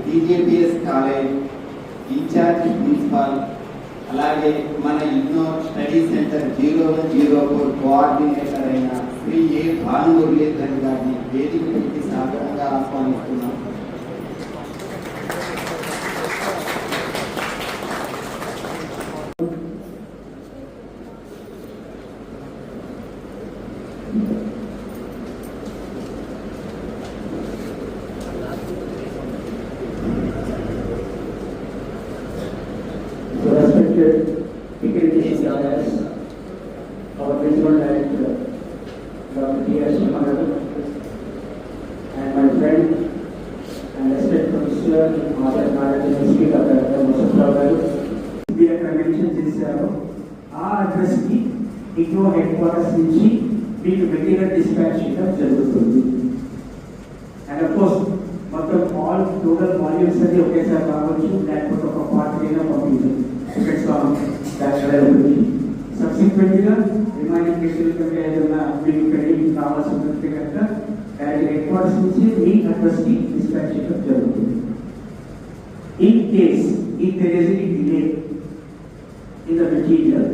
DJPS college incharge principal, అలాగే మన IGNOU study centre 0104 coordinator అయిన శ్రీ ఏ భానుమురళీధర్ గారిని వేదికకి సాధారణంగా ఆహ్వానిస్తున్నాం. Secretary Scholars, our Principal Director, Dr. T.S. Maharan, and my friend and respected Professor Master Narayan University, Dr. Mustafa Garu. We are convention చేశారు. ఆ address కి IGNOU head quarters నుంచి మీకు మెటీరియల్ డిస్పాచ్ చేయడం జరుగుతుంది. అండ్ అఫ్ కోర్స్ మొత్తం all total volumes అది ఒకేసారి రావచ్చు, లేకపోతే ఒక పార్ట్ అయినా పంపించండి. Depends on that availability. Subsequently, remaining material ఏదైనా మీకు పెండింగ్ కావాల్సి ఉంటే కనుక డైరెక్ట్ హెడ్క్వార్టర్స్ నుంచి మీ అడ్రస్ కి డిస్పాచ్ చేయడం జరుగుతుంది. In case if there is any delay in the material,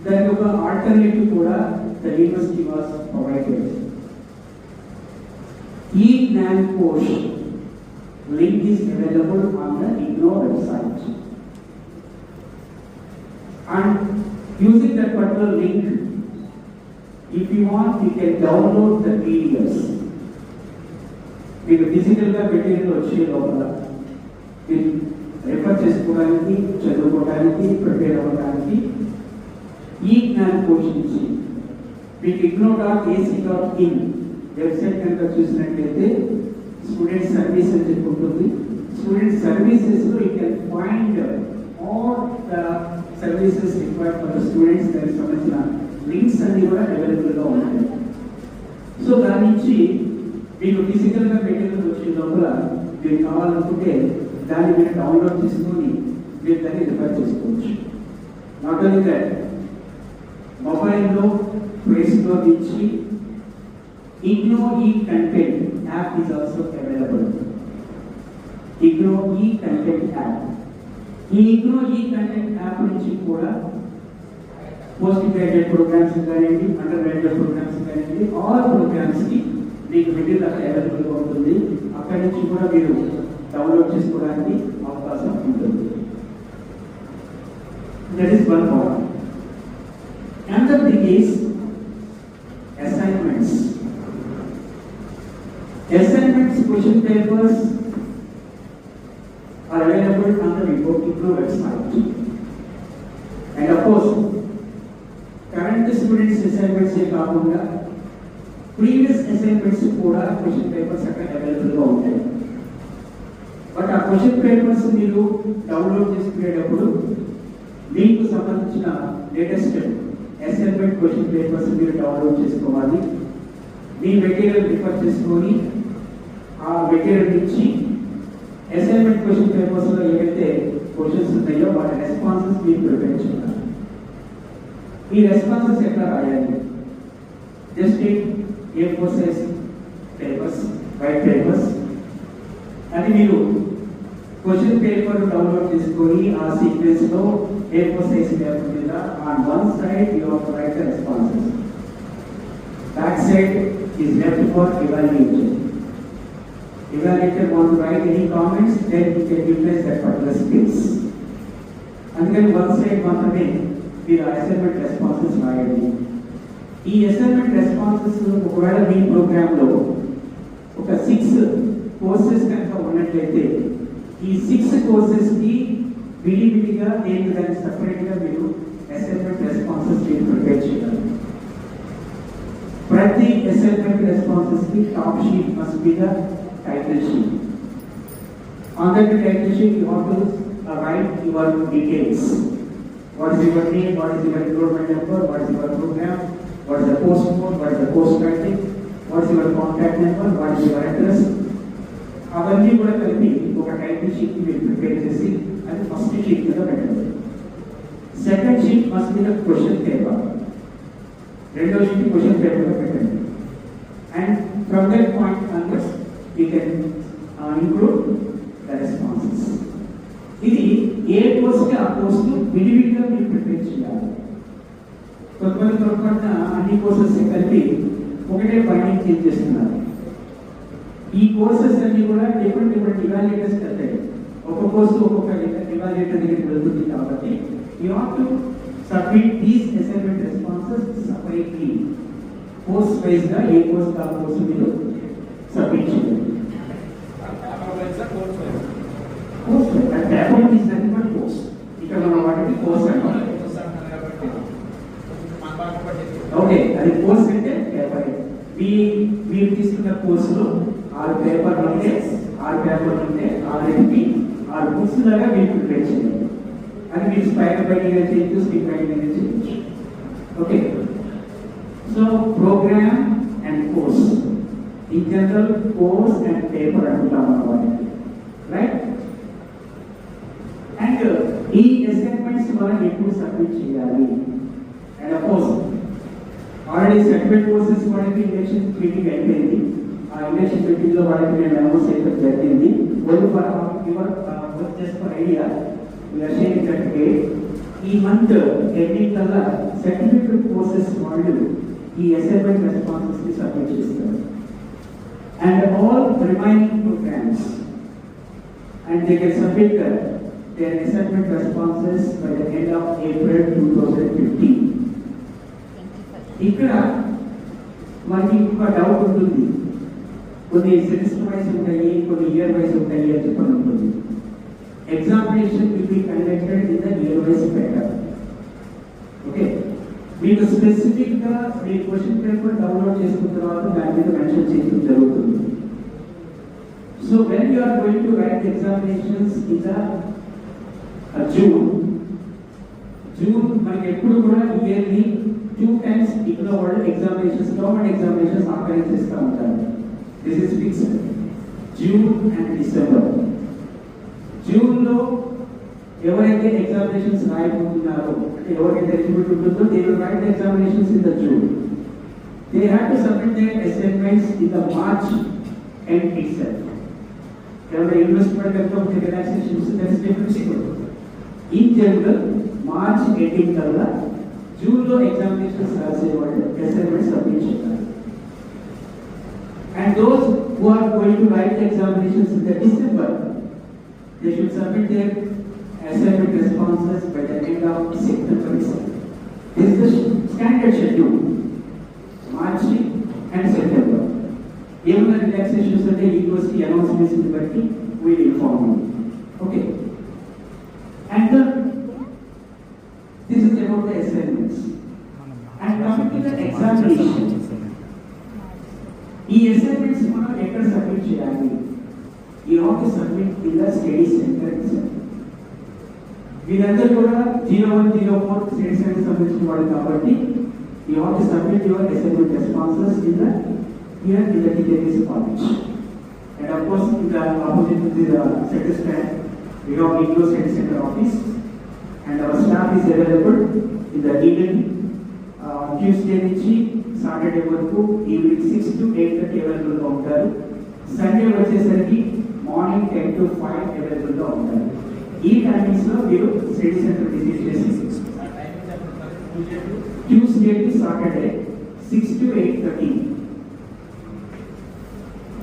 దానికి ఒక ఆల్టర్నేటివ్ కూడా ద యూనివర్సిటీ వాస్ ప్రొవైడెడ్. ఈ non course link is available on the IGNOU website. And using that particular link, if you want, you can download the PDFs. మీకు ఫిజికల్గా material వచ్చే లోపల మీరు refer చేసుకోవడానికి, చదువుకోవడానికి, ప్రిపేర్ అవ్వడానికి ఈ జ్ఞాన్ కోర్స్ నుంచి మీకు igno.ac.in వెబ్సైట్ కనుక చూసినట్లయితే స్టూడెంట్ సర్వీస్ అని చెప్పుకుంటుంది. స్టూడెంట్ సర్వీసెస్లో you can find all the services required for the students. There is సంబంధించిన లింక్స్ అన్ని కూడా అవైలబుల్గా ఉంటాయి. సో దాని నుంచి మీకు ఫిజికల్గా మెటీరియల్ వచ్చే లోపల మీరు కావాలనుకుంటే దాన్ని మీరు డౌన్లోడ్ చేసుకొని మీరు దాన్ని రిఫర్ చేసుకోవచ్చు. నాట్ ఓన్లీ దట్, మొబైల్లో ప్లే స్టోర్ నుంచి ఇగ్నో ఈ content app is also available. IGNOU ఈ కంటెంట్ యాప్, ఈ ఇగ్నో ఈ కంటెంట్ యాప్ నుంచి కూడా పోస్ట్ గ్రాడ్యుయేట్ ప్రోగ్రామ్స్ కానివ్వండి, అండర్ గ్రాడ్యుయేట్ ప్రోగ్రామ్స్ కానివ్వండి, ఆల్ ప్రోగ్రామ్స్కి మీకు మెటీరియల్ అక్కడ అవైలబుల్గా ఉంటుంది. అక్కడి నుంచి కూడా మీరు డౌన్లోడ్ చేసుకోవడానికి అవకాశం ఉంటుంది. That is one point. Another thing is assignments. Assignments question papers are available on the IGNO website. And of course, current students assignments ఏ కాకుండా previous assignments కూడా క్వశ్చన్ పేపర్స్ అక్కడ అవైలబుల్గా ఉంటాయి. బట్ ఆ క్వశ్చన్ పేపర్స్ మీరు డౌన్లోడ్ చేసుకునేటప్పుడు మీకు సంబంధించిన లేటెస్ట్ అసైన్మెంట్ క్వశ్చన్ పేపర్స్ మీరు డౌన్లోడ్ చేసుకోవాలి. మీ మెటీరియల్ రిఫర్ చేసుకొని ఆ మెటీరియల్ నుంచి అసైన్మెంట్ క్వశ్చన్ పేపర్స్లో ఏవైతే క్వశ్చన్స్ ఉన్నాయో వాటి రెస్పాన్సెస్ మీరు ప్రిపేర్ చేయాలి. ఈ రెస్పాన్సెస్ ఎట్లా రాయాలి? Just A4 size papers, white papers, అది మీరు క్వశ్చన్ పేపర్ డౌన్లోడ్ చేసుకొని ఆ సీక్వెన్స్లో A4 సైజ్ పేపర్ మీద on one side you have to right the responses. Back side is left for evaluation. Evaluator want to write any comments, then he can utilize that particular skills. And then one side మాత్రమే మీరు assignment responses రాయండి. ఈ assignment responses ఒకవేళ మీ ప్రోగ్రాంలో ఒక 6 courses కనుక ఉన్నట్లయితే ఈ 6 కోర్సెస్కి విడివిడిగా నేను దాన్ని సపరేట్గా మీరు అసైన్మెంట్ రెస్పాన్సెస్ మీరు ప్రిపేర్ చేయాలి. ప్రతి అసైన్మెంట్ రెస్పాన్సెస్కి top sheet must be the title sheet. On that title sheet you have to write your details. What is your name, what is your enrollment number, what is your program, what is the course code, what is the course title, what is your contact number, what is your address. అవన్నీ కూడా కలిపి ఒక title sheet మీరు prepare చేసి అది first sheet మీద పెట్టండి. Second sheet must be the question paper. రెండో షీట్ క్వశ్చన్ పేపర్ పెట్టండి. And from that point onwards you can include the responses. ఇది ఏ కోర్స్కి ఆ కోర్సు విడివిడిగా మీరు ప్రిపేర్ చేయాలి. పొరపాటున అన్ని కోర్సెస్ కలిపి ఒకటే బైండింగ్ చేంజ్ చేస్తున్నారు. ఈ కోర్సెస్ అన్ని కూడా డిఫరెంట్ ఇవాల్యుయేటర్స్ వెళ్తాయి. ఒక కోర్సు ఒక్కొక్క ఇవాల్యుయేటర్ దగ్గరికి వెళ్తుంది కాబట్టి you have to submit these assignment responses separately. Course wise గా ఏ కోర్స్ ఆ కోర్సు మీరు సబ్మిట్ చేయాలి. Course paper is nothing but course. ఇక్కడ మనం వాటికి కోర్స్ అంటాం. ఓకే, అది కోర్స్ అంటే పేపర్. మీరు తీసుకున్న కోర్సులో 6 పేపర్లు ఉంటే 6 బుక్స్ లాగా మీరు ప్రిపేర్ చేయాలి. అది మీరు స్పైర్ బైండింగ్ చేయొచ్చు, స్టిక్ బైండింగ్ చేయొచ్చు. Okay, so programme and course in general course and paper అంటాం అన్నమాట, రైట్? అండ్ ఈ అసైన్మెంట్స్ మనం ఎప్పుడు సబ్మిట్ చేయాలి? And of course already certificate courses వాళ్ళకి ఇండక్షన్ మీటింగ్ అయిపోయింది. ఆ ఇండక్షన్ మీటింగ్ లో వాళ్ళకి నేను అనౌన్స్ చేయడం జరిగింది. Just for idea we are sharing certificate. ఈ మంత్ ఎండింగ్ కల్లా సర్టిఫికేట్ కోర్సెస్ వాళ్ళు ఈ అసైన్మెంట్ రెస్పాన్సెస్ ని సబ్మిట్ చేస్తారు. And all remaining programmes and they can submit their assignment responses by the end of April 2015. ఇక్కడ మనకి ఇంకొక డౌట్ ఉంటుంది. కొన్ని సెమిస్టర్ వైజ్ ఉంటాయి, కొన్ని ఇయర్ వైజ్ ఉంటాయి అని చెప్పని ఉంటుంది. Examination will be conducted in the year wise pattern. Okay, మీకు స్పెసిఫిక్ గా మీ క్వశ్చన్ పేపర్ డౌన్లోడ్ చేసుకున్న తర్వాత దాని మీద మెన్షన్ చేయడం జరుగుతుంది. So when you are going to write examinations in the June మనకి ఎప్పుడు కూడా ఇయర్లీ 2 times ఇక్కడ వాళ్ళు ఎగ్జామినేషన్స్, గవర్నమెంట్ ఎగ్జామినేషన్స్ ఆర్గనైజ్ చేస్తూ ఉంటారు. This is fixed. June and December. జూన్లో ఎవరైతే ఎగ్జామినేషన్స్ రాయబోతున్నారో, అంటే ఎవరైతే ఎలిజిబిలిటీ ఉంటుందో they will write examinations in the June. They have to submit their assignments in the March end itself. ఎవరైనా ఇన్వెస్ట్మెంట్ లేకపోతే relaxations that is different sequence. In general, March 18 కల్లా జూన్లో examinations రాసేవాళ్ళు అసైన్మెంట్ సబ్మిట్ చేయాలి. And those who are going to write examinations in the December, they should submit their assignment responses by the end of September. This is the standard schedule. March and September. ఏమైనా relaxations అంటే university announcements బట్టి we'll inform you. Okay. And this is about the assignments. And coming to the examination, ఈ assignments మనం ఎక్కడ submit చేయాలి? You have to submit in the study centre itself. వీరందరూ కూడా 0104 study centre సంబంధించిన వాళ్ళు కాబట్టి you have to submit your assignment responses in the here in the teachers college. And of course in the opposite to the centre stand we have Iglo Study Center office and our staff is available in the evening, Tuesday నుంచి Saturday వరకు evening 6 to 8:30 available గా ఉంటారు. Sunday వచ్చేసరికి morning 10 to 5 available గా ఉంటారు. ఈ timings లో మీరు స్టడీ సెంటర్ విజిట్ చేసి Tuesday to Saturday 6 to 8:30.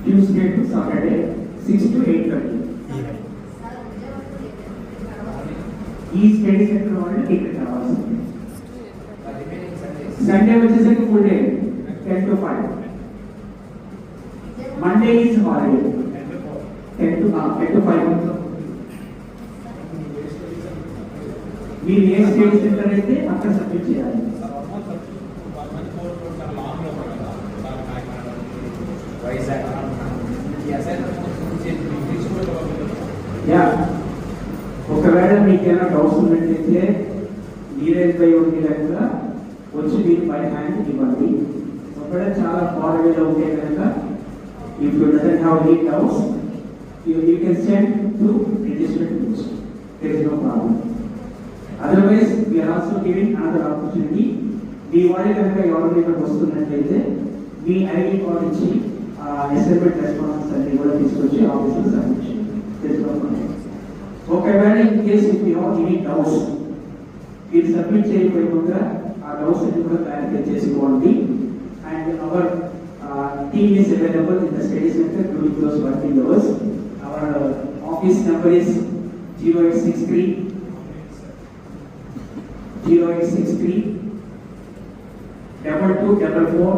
Tuesday to Saturday 6 to 8:30. ఈ స్టడీ సెంటర్ వాళ్ళు ఇక్కడ కావాల్సింది. సండే వచ్చేసరికి full day 10 to 5. Monday is holiday 10 to 5. మీరు ఏ స్టడీ సెంటర్ అయితే అక్కడ సబ్మిట్ చేయాలి. యా, ఒకవేళ మీకేమైనా డౌట్స్ ఉన్నట్లయితే మీరేపై ఉండి లేకుండా వచ్చి మీరు బై హ్యాండ్ ఇవ్వండి. ఒకవేళ చాలా ఫార్ అవేలో ఉంటే కనుక if you doesn't have any doubts you can send to registered books, there is no problem. Otherwise we are also giving another opportunity. మీ వాళ్ళు కనుక ఎవరైనా వస్తున్నట్లయితే మీ ఐడి కార్డ్ ఇచ్చి అసైన్మెంట్ రెస్పాన్సెస్ అన్ని కూడా తీసుకొచ్చి ఆఫీసులో సబ్మిట్ చేయండి. in case if you have any doubts, మీరు సబ్మిట్ చేయకపోయే ముందర ఆ డౌట్స్ అన్ని కూడా క్లారిఫై చేసుకోండి. And our team is available in the study centre during those working hours. Our office number is 0863 2244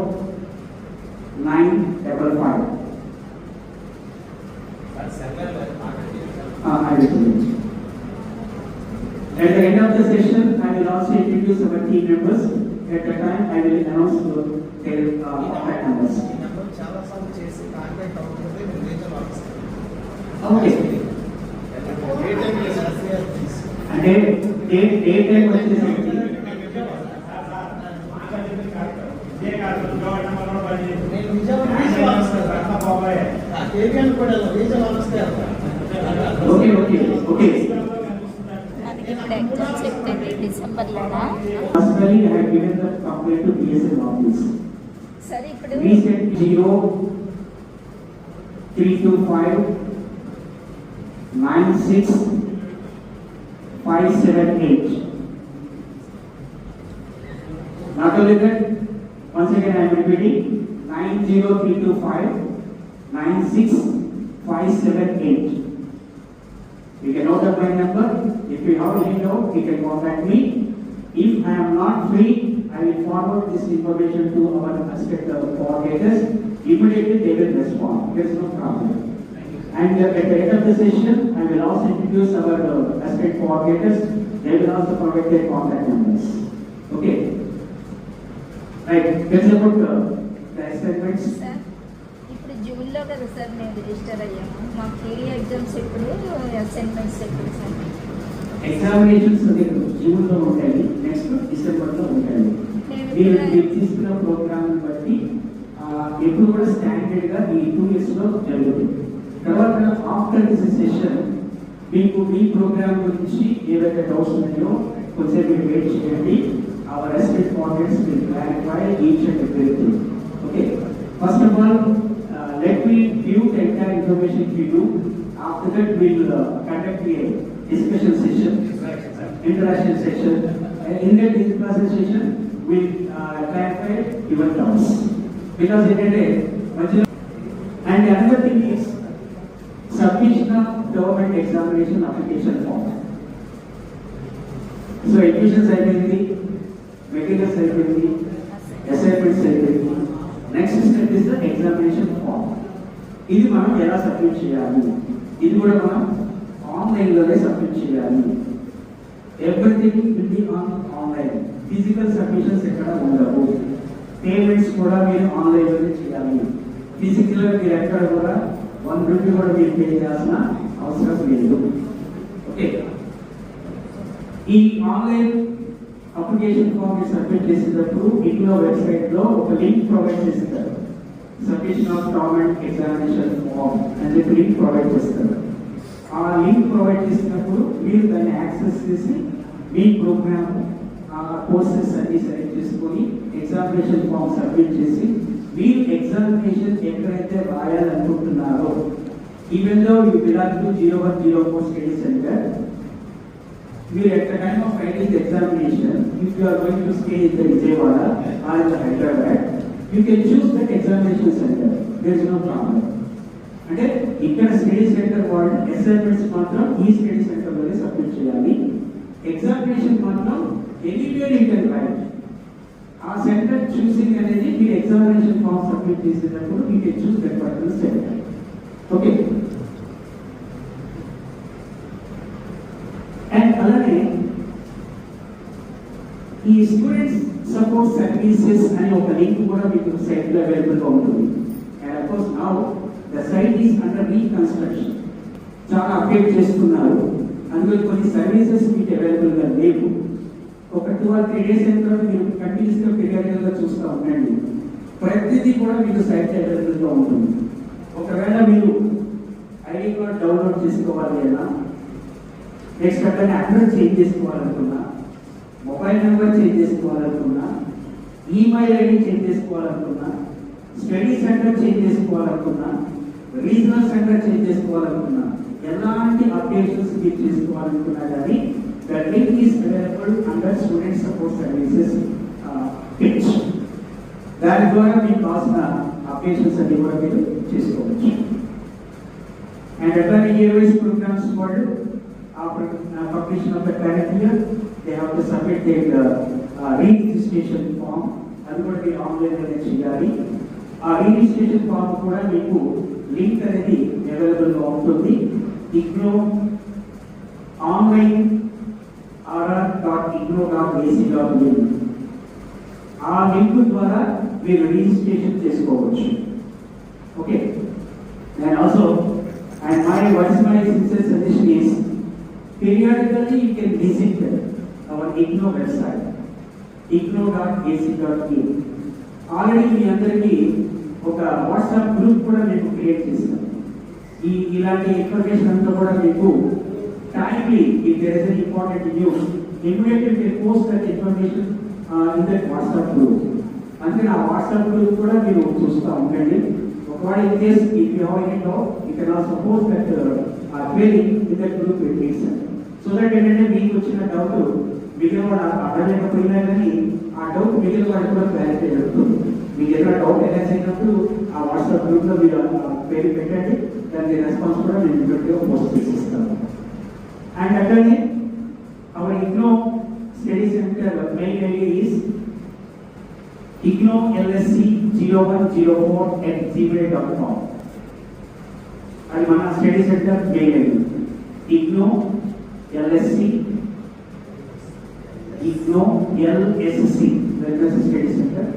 955. I will do it. At the end of the session, I will also introduce our team members. At the time, I will announce their contact numbers. Okay. అంటే day time వచ్చేసి okay okay okay డిసెంబర్లోనా Personally, I have given the complaint to BSN office. సరే ఇప్పుడు We sent 0325 96578. Not only that, once again I am repeating 90325 96578. You can note up my number. If you have any doubt, you can contact me. If I am not free, I will forward this information to our aspect coordinators. Immediately they will respond. There is no problem. And at the end of the session, I will also introduce our aspect coordinators. They will also provide their contact numbers. Okay. Right. That's about the assignments. Sir ఇప్పుడు జూన్లో కదా sir మేము register అయ్యాము. మాకు theory exams ఎప్పుడు, assignments ఎప్పుడు sir? Examinations జూన్లో ఉంటాయి, నెక్స్ట్ డిసెంబర్లో ఉంటాయి. మీరు తీసుకున్న ప్రోగ్రామ్ బట్టి ఎప్పుడు కూడా స్టాండర్డ్ గా ఈ 2 years లో జరుగుతుంది. తర్వాత ఆఫ్టర్ దిస్ సెషన్ మీకు మీ ప్రోగ్రామ్ గురించి ఏవైతే డౌట్స్ ఉన్నాయో కొంచెం మీరు వెయిట్ చేయండి. Our assistant coordinators will clarify each and everything. Okay, first of all let me give the entire information to you. After that we'll conduct a discussion session, interaction session. In that discussion session we'll clarify your doubts, because it is a and another thing is submission of government examination application form. So admissions ayindi, materials ayindi, assignments ayindi. Next step is the examination form. ఇది మనం ఎలా submit చేయాలి? ఇది కూడా మనం ఆన్లైన్లోనే submit చేయాలి. Everything will be online. Physical submissions ఎక్కడ ఉండవు. పేమెంట్స్ కూడా మీరు ఆన్లైన్లోనే చేయాలి. ఫిజికల్గా మీరు ఎక్కడ కూడా 1 రూపీ కూడా మీరు పే చేయాల్సిన అవసరం లేదు. ఓకే, ఈ ఆన్లైన్ అప్లికేషన్ ఫామ్ మీరు సబ్మిట్ చేసేటప్పుడు ఇంట్లో వెబ్సైట్లో ఒక లింక్ ప్రొవైడ్ చేస్తారు. Submission of government examination form అని చెప్పి లింక్ ప్రొవైడ్ చేస్తారు. ఆ లింక్ ప్రొవైడ్ చేసినప్పుడు మీరు దాన్ని యాక్సెస్ చేసి మీ ప్రోగ్రామ్ ఆ కోర్సెస్ అన్ని సెలెక్ట్ చేసుకొని ఎగ్జామినేషన్ ఫామ్ సబ్మిట్ చేసి మీరు ఎగ్జామినేషన్ ఎక్కడైతే రాయాలనుకుంటున్నారో, even though you belong to 0104 study centre, you at the time of writing the examination, if you are going to stay in the Vijayawada or in the Hyderabad, you can choose that examination center. There is no problem. అంటే ఇక్కడ study centre వాళ్ళు assignments మాత్రం ఈ study centre లోనే submit చేయాలి. Examination మాత్రం anywhere you can write. ఆ centre choosing అనేది మీరు ఎగ్జామినేషన్ ఫామ్ సబ్మిట్ చేసేటప్పుడు you can choose that particular centre. Okay, and అలానే ఈ స్టూడెంట్స్ సపోర్ట్ సర్వీసెస్ అనే ఒక లింక్ కూడా మీకు సైట్లో అవైలబుల్గా ఉంటుంది. And of course now the site is under reconstruction. చాలా అప్డేట్ చేస్తున్నారు, అందులో కొన్ని సర్వీసెస్ మీకు అవైలబుల్గా లేవు. ఒక 2 or 3 days అయిన తర్వాత మీరు కంటిన్యూస్గా పీరియాడికల్గా చూస్తూ ఉండండి. ప్రతిదీ కూడా మీకు సైట్ అవైలబుల్గా ఉంటుంది. ఒకవేళ మీరు ఐడి కార్డ్ డౌన్లోడ్ చేసుకోవాలి అన్నా, నెక్స్ట్ అట్లనే అడ్రస్ చేంజ్ చేసుకోవాలనుకున్నా, మొబైల్ నెంబర్ చేంజ్ చేసుకోవాలనుకున్నా, ఈమెయిల్ ఐడి చేంజ్ చేసుకోవాలనుకున్నా, స్టడీ సెంటర్ చేంజ్ చేసుకోవాలనుకున్నా, రీజనల్ సెంటర్ చేంజ్ చేసుకోవాలనుకున్నా, ఎలాంటి అప్డేషన్స్ మీరు చేసుకోవాలనుకున్నా కానీ the link is available under student support services pitch. దాని ద్వారా మీకు కావాల్సిన అప్డేషన్స్ అన్ని కూడా మీరు చేసుకోవచ్చు. అండ్ అట్లానే ఇయర్-వైజ్ ప్రోగ్రామ్స్ వాళ్ళు after completion of the current year, they have to submit their re-registration form. అది కూడా మీరు ఆన్లైన్లోనే చేయాలి. ఆ రిజిస్ట్రేషన్ ఫామ్ కూడా మీకు లింక్ అనేది అవైలబుల్గా ఉంటుంది. IGNOU ఆన్లైన్ rr.ignou.ac.in ఆ లింక్ ద్వారా మీరు రిజిస్ట్రేషన్ చేసుకోవచ్చు. Okay. And also what is my sincere suggestion is periodically you can visit our IGNOU website ignou.ac.in. Already మీ అందరికీ ఒక వాట్సాప్ గ్రూప్ కూడా మేము క్రియేట్ చేస్తాం. ఇలాంటి ఇన్ఫర్మేషన్ అంతా కూడా మీకు timely if there is an important news immediately మీరు post that information in that WhatsApp group. అందుకని ఆ వాట్సాప్ గ్రూప్ కూడా మీరు చూస్తూ ఉండండి. ఒకవేళ in case if you have any doubt you can also post that query in that group with మీ so that ఏంటంటే మీకు వచ్చిన డౌట్ మిగిలిన వాడు అడగలేకపోయినా కానీ ఆ డౌట్ మిగిలిన వాడికి కూడా క్లారిటీ జరుగుతుంది. మీకు ఏదైనా డౌట్ ఎనైజ్ అయినప్పుడు ఆ వాట్సాప్ గ్రూప్లో మీరు పేరు పెట్టండి, దానికి రెస్పాన్స్ కూడా నేను ఇమ్మీడియట్గా పోస్ట్ చేసిస్తాను. అండ్ అట్లనే our IGNOU study centre mail ID is ignoulsc0104@gmail.com. అది మన study centre mail ID. ignoulsc wellness study centre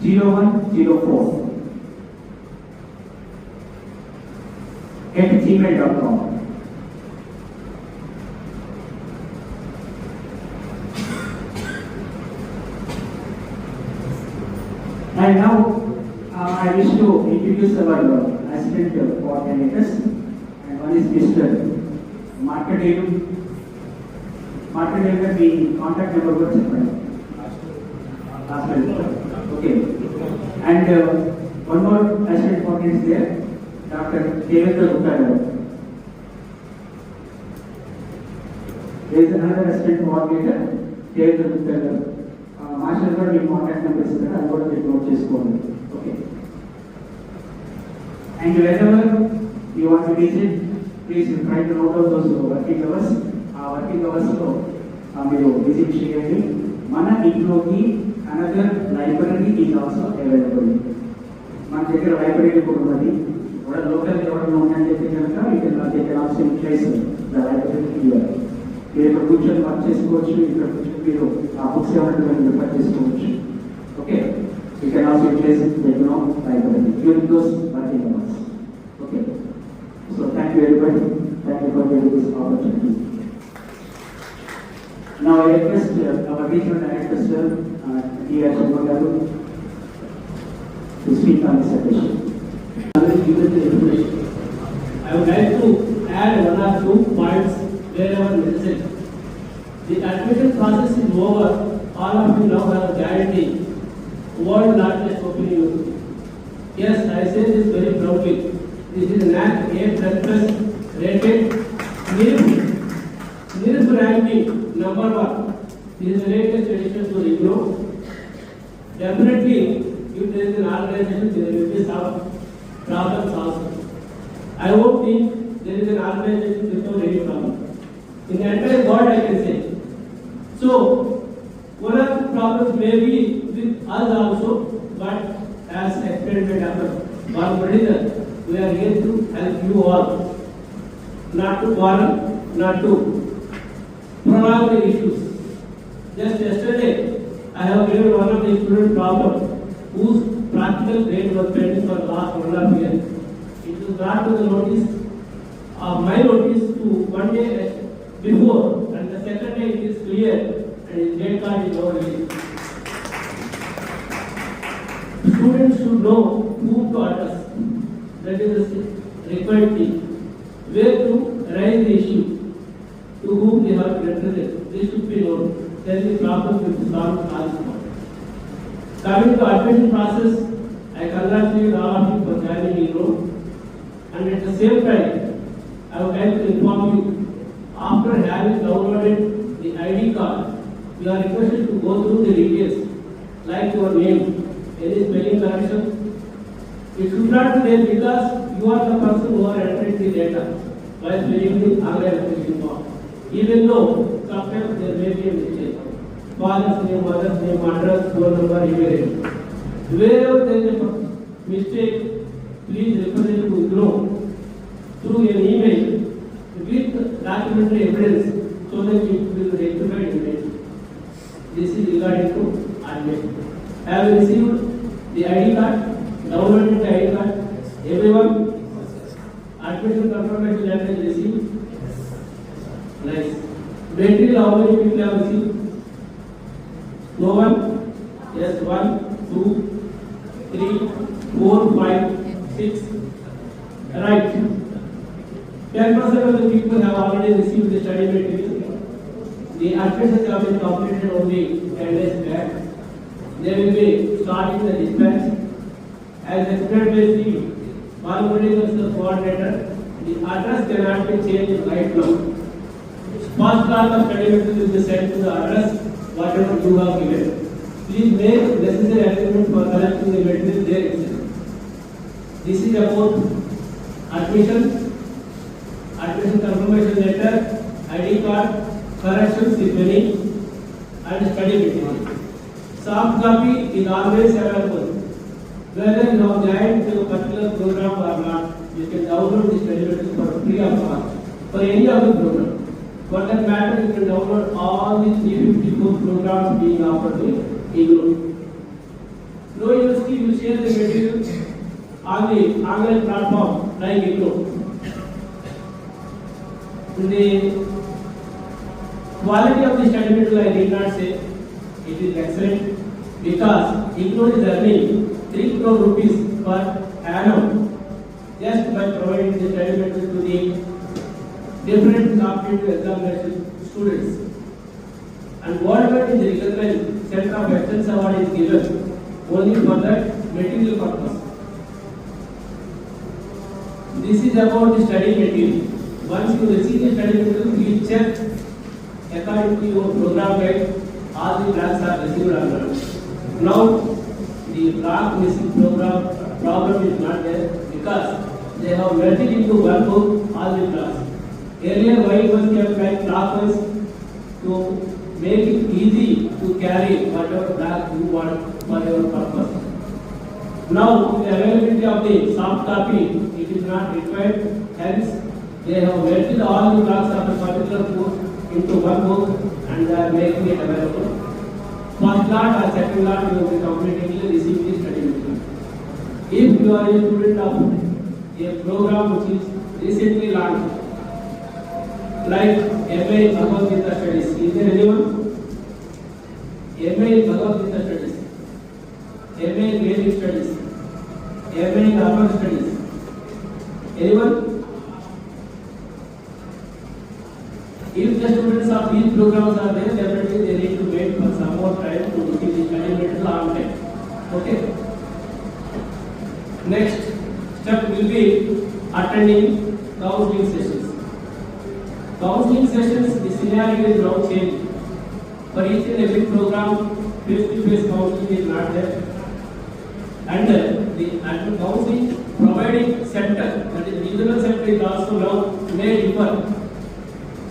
0104@gmail.com. And now I wish to introduce our assistant coordinators, and one is Mr. Markandevu. Markandevu గారి contact number కూడా చెప్పండి. Okay. And one more assistant coordinator is there, Dr. Devendra Gupta. There is another assistant coordinator, Devendra Gupta. Master కూడా మీ contact number ఇస్తారు, అది కూడా మీరు note చేసుకోండి. Okay. And whenever you want to visit, please try to note out those working hours. ఆ working అవర్స్లో మీరు visit చేయండి. మన IGNOUకి another library is also available. మన దగ్గర లైబ్రరీ కూడా ఉన్నది. కూడా లోకల్ ఎవరైనా ఉన్నాయని చెప్పి కనుక ఇక్కడ also utilise the library here. మీరు ఇక్కడ కూర్చొని వర్క్ చేసుకోవచ్చు, ఇక్కడ కూర్చొని మీరు ఆ బుక్స్ ఏమైనా రిఫర్ చేసుకోవచ్చు. Okay. You can also utilise IGNOU library during those working hours. Okay. So thank you very much. Thank you for giving this opportunity. Now I request our regional director, sir, T.R. Sharma garu, to speak on this occasion. I would like to add one or two points wherever necessary. The admission process is over. All of you now have clarity. World largest open university. Yes, I say this very proudly. This is NAC A++ rated NIRF ranking number 1. This is the latest addition to IGNOU. Definitely, if there is an organization, there will be some problems also. I won't think there is an organization without any problem. In the entire world, I can say. So, one of the problems may be with us also, but as explained by Dr. Balamurugan, we are here to help you all, not to quarrel, not to prolong the issues. Just yesterday, I have given one of the student problem whose practical grade was pending for the last 1.5 years. It was brought to the notice of my notice to 1 day before, and the second day it is clear and his grade card is now released. Students should know whom to address. That is the required thing. Where to raise the issue, to whom they have to represent. This should be known. Then the problem will be solved as well. Coming to admission process, I congratulate all of you for joining IGNOU. And at the same time, I would like to inform you, After having downloaded the ID card, you are requested to go through the details like your name, any spelling correction. It should not be there because you are the person who are entering the data while filling the online application form. Even though sometimes there may be a mistake. Father's name, mother's name, address, phone number, email. Wherever there is a mistake, please represent to IGNOU through an email with documentary evidence so that it will be rectified immediately. This is regarding to admit. Have you received the ID card? Downloaded the ID card? Everyone? Admission confirmation letter is received? Nice. Material, how many people have received? No one? Yes, 1, 2, 3, 4, 5, 6. Right. 10% of the people have already received the study material. The admissions have been completed only 10 days back. They will be starting the dispatch. As explained by the Malmudi coordinator, the address cannot be changed right now. First class of study material will be sent to the address whatever you have given. Please make necessary arrangements for collecting the material there itself. This is about admission confirmation letter, ID card, corrections if any, and study material. Soft copy is always available. Whether you have joined to a particular program or not, you can download this study material for free of cost for any of the program. For that matter, you can download all the 354 programs being offered in IGNOU. No university will share the material on the online platform like IGNOU. The quality of the study material I did not say. It is excellent because IGNOU is earning 3 crore rupees per annum just by providing the study material to the different competitive examination students. And whatever is recognized, Center of Excellence Award is given only for that material purpose. This is about the study material. Once you receive the study material, you check according to your program guide, all the blanks are received or not. Now, the blank missing problem is not there because they have merged into one book all the blanks. Earlier, why was kept like clockwise to make it easy to carry whatever blank you want for your purpose. Now, the availability of the soft copy, it is not required. Hence, they have merged all the blocks of a particular book into one book and they are making it available. First lot or second lot, you will be completely receiving the study material. If you are a student of a program which is recently launched, like MA in Bhagavad Gita Studies, is there anyone? MA in Bhagavad Gita Studies, MA in Vedic Studies, MA in Upper Studies. Anyone? If the students of these programs are there, definitely they need to wait for some more time to receive the study material on time. Okay. Next step will be attending counseling sessions. Counseling sessions, the scenario is now changed. For each and every program, face-to-face counseling is not there. And the counseling providing center, that is regional center, is also now may differ.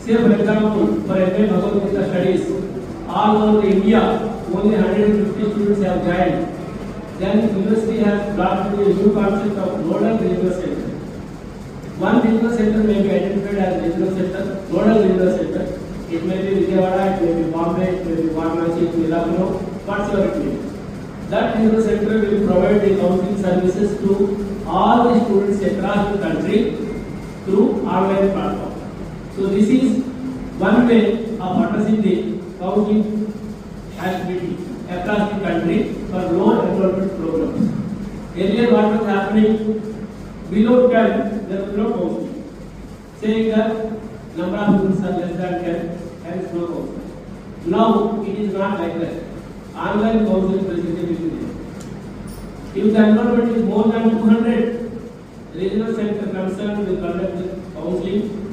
Say for example, for MA Bhagavad Gita Studies, all over India, only 150 students have joined. Then university has brought to a new concept of nodal regional center. One regional center may be identified as regional center, nodal regional center. It may be Vijayawada, it may be Bombay, it may be Varanasi, it may be Lucknow, whatsoever it may be. That regional center will provide the counseling services to all the students across the country through online platform. So this is one way of addressing the counseling activity across the country for low enrollment programs. Earlier what was happening, below 10 there was no counseling. Saying that number of students are less than 10, hence no counseling. Now it is not like that. Online counseling facility is there. If the enrollment is more than 200, regional center concerned will conduct the counseling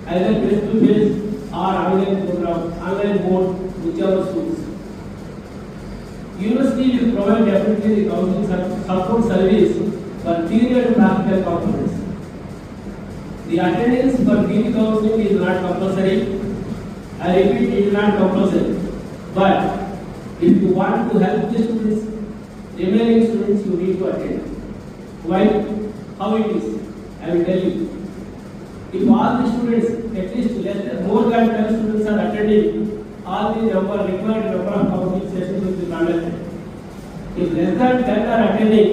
either face to face or online program, online mode, whichever suits. University will provide definitely the counseling support service for theory and practical components. The attendance for theory counseling is not compulsory. I repeat, it is not compulsory. But if you want to help the students, remaining students, you need to attend. Why? How it is? I will tell you. If all the students, at least more than 10 students are attending, all the required number of counseling sessions will be conducted. If less than 10 are attending,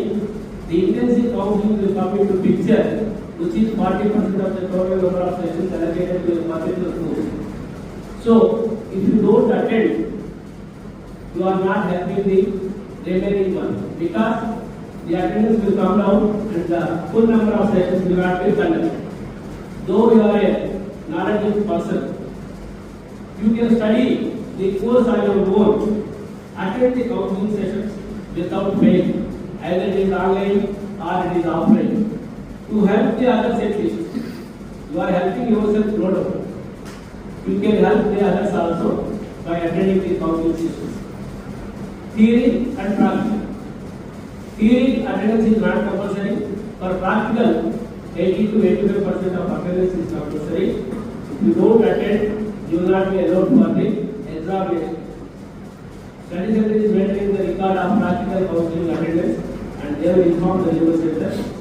the intensive counseling will come into picture, which is 40% of the total number of sessions allocated to a particular course. So, if you don't attend, you are not helping the remaining one, because the attendance will come down and the full number of sessions will not be conducted. Though you are a knowledgeable person, you can study the course on your own, attend the counseling sessions without fail, either it is online or it is offline. To help the others at least, you are helping yourself no doubt. You can help the others also by attending the counseling sessions. Theory and practical. Theory attendance is not compulsory. For practical, 80 to 85% of attendance is compulsory. If you don't attend, you will not be allowed for the examination. Study center is maintaining the record of practical counseling attendance and they will inform the university.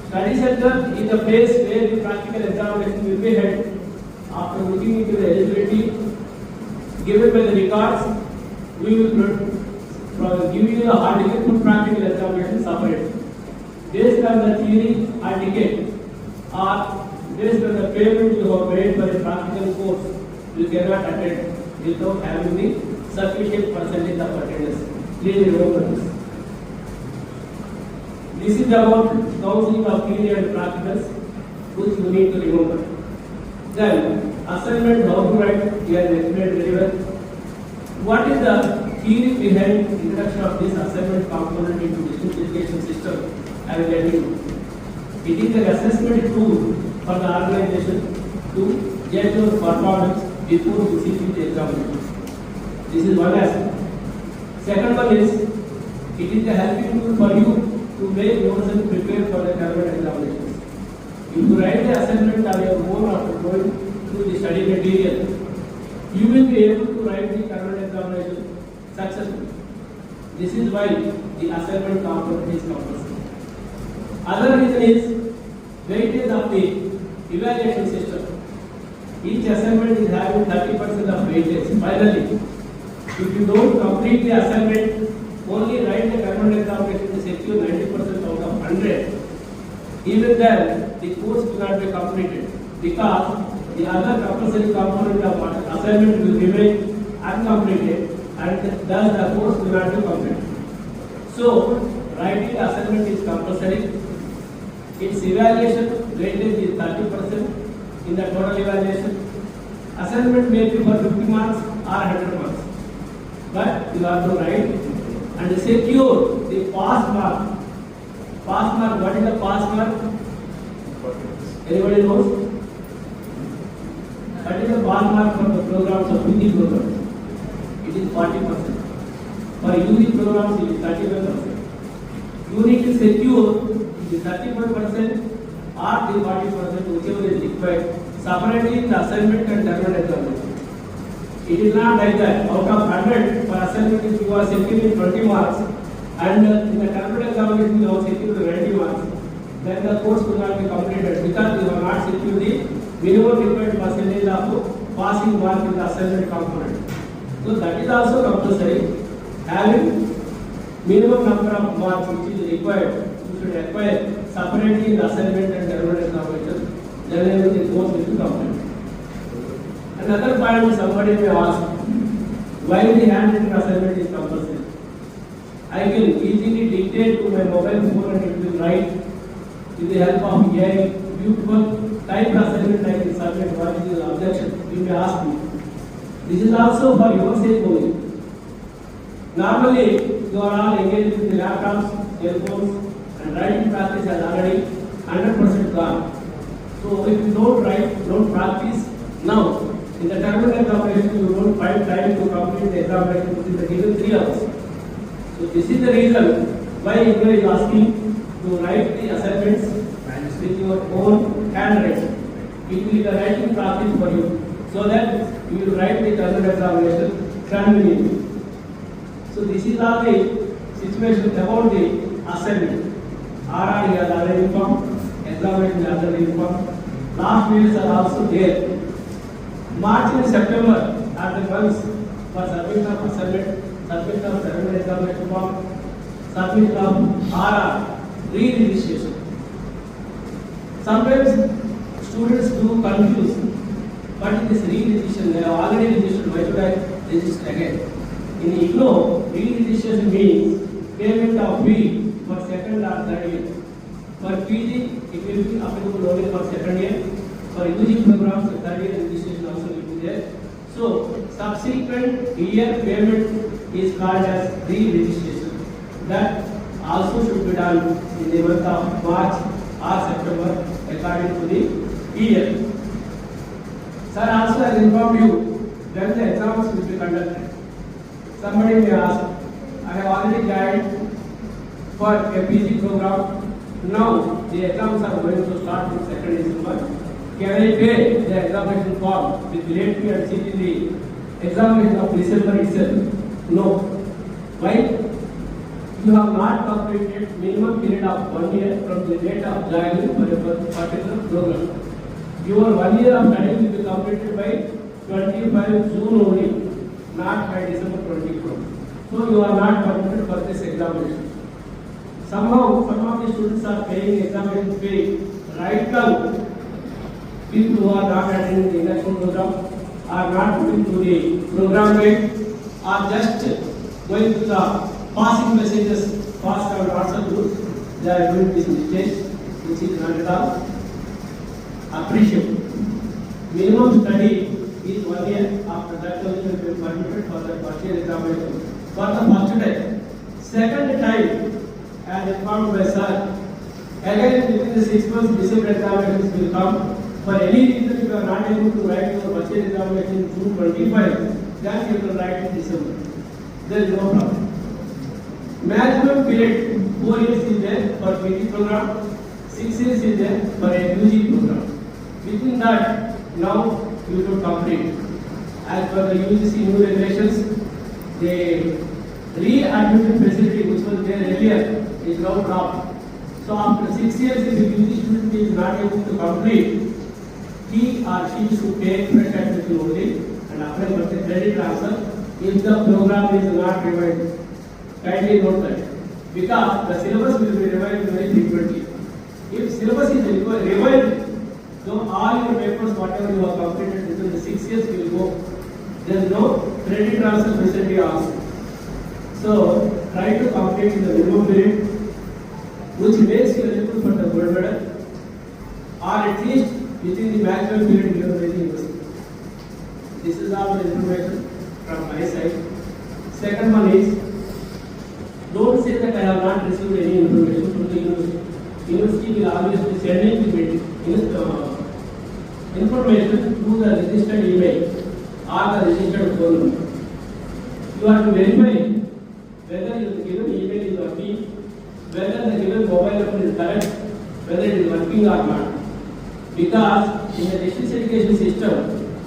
Study center is the place where the practical examination will be held. After looking into the eligibility given by the records, we will give you the hall ticket for practical examination separate. Based on the theory hall ticket or based on the payment you have made for a practical course, you cannot attend without having the sufficient percentage of attendance. Please remember this. This is about counseling of theory and practicals, which you need to remember. Then, assignment, how to write, we have explained very well. What is the theory behind introduction of this assignment component into distance education system? I will tell you. It is an assessment tool for the organization to judge your performance before receiving the examination. This is one aspect. Second one is, it is a helping tool for you to make yourself prepared for the government examinations. If you write the assignment on your own after going through the study material, you will be able to write the government examination successfully. This is why the assignment component is compulsory. Other reason is weightage of the evaluation system. Each assignment is having 30% of weightage. Finally, if you don't complete the assignment, only write the government examination to secure 90% out of 100. Even then, the course will not be completed because the other compulsory component of assignment will remain uncompleted and thus the course will not be completed. So, writing the assignment is compulsory. Its evaluation weightage is 30% in the total evaluation. Assignment may be for 50 marks or 100 marks. But you have to write and secure the pass mark. Pass mark, what is the pass mark? Anybody knows? What is the pass mark for the programs of UG programs? It is 40%. For UG programs, it is 31%. You need to secure the 31% or the 40%, whichever is required, separately in the assignment and terminal examination. It is not like that. Out of 100 for assignment, if you are securing 20 marks, and in the terminal examination you have secured 90 marks, then the course will not be completed because you have not secured the minimum required percentage of passing mark in the assignment component. So that is also compulsory. Having minimum number of marks which is required, you should acquire separately in the assignment and terminal examination. Then the course will be completed. Another point somebody may ask, why the handwritten assignment is compulsory? I can easily dictate to my mobile phone and it will write with the help of AI, beautiful typed assignment I can submit. What is the objection? You may ask me. This is also for your sake only. Normally, you are all engaged with the laptops, cell phones, and writing practice has already 100% gone. So if you don't write, don't practice now, in the terminal examination within the given 3 hours. So this is the reason why IGNOU is asking to write the assignments with your own handwriting. It will be the writing practice for you, so that you will write the journal examination conveniently. So this is all the situation about the assignment. RRE has already informed, examination has already informed. Last minutes are also there. March and September are the months for submission of assignment, submission of secondary examination form, submission of RR, re-registration. Sometimes students do confuse, but in this re-registration, they are already registered, why should I register again? In IGNOU, re-registration means payment of fee for second or third year. For PG, it will be applicable only for second year. For UG programs, the third year registration also will be there. So, subsequent year payment is called as re-registration. That also should be done in the month of March or September according to the year. Sir also has informed you when the exams will be conducted. Somebody may ask, I have already joined for a PG program. Now the exams are going to start in 2nd December. Can I pay the examination form with late fee and sit in the examination of December itself? No. Why? You have not completed minimum period of 1 year from the date of joining for a particular program. Your 1 year of study will be completed by 25 June only, not by December 24. So you are not permitted for this examination. Somehow, some of the students are paying examination fee right now. People who are not attending the induction program are not going to the program rate, are just going to the passing messages passed on WhatsApp group. They are doing this mistake, which is not at all appreciable. Minimum study is 1 year. After that, you will be permitted for the first year examination for the first time. Second time, as informed by sir, again within the 6 months, December examinations will come. For any reason, if you are not able to write your first year examination in June 25, then you will write in December. There is no problem. Maximum period 4 years is there for PG program, 6 years is there for a UG program. Within that, now you should complete. As per the UGC new regulations, the re-admission facility which was there earlier is now dropped. So after 6 years, if the UG student is not able to complete, he or she should take fresh admission only and apply for the credit transfer if the program is not revised. Kindly note that, because the syllabus will be revised very frequently. If syllabus is revised, so all your papers, whatever you have completed within the 6 years, will go. There is no credit transfer facility also. So try to complete in the minimum period, which makes you eligible for the gold medal, or at least within the maximum period given by the university. This is all the information from my side. Second one is, don't say that I have not received any information from the university. University will always be sending the information through the registered email or the registered phone number. You have to verify whether the given email is working, whether the given mobile number is correct, whether it is working or not. Because in the distance education system,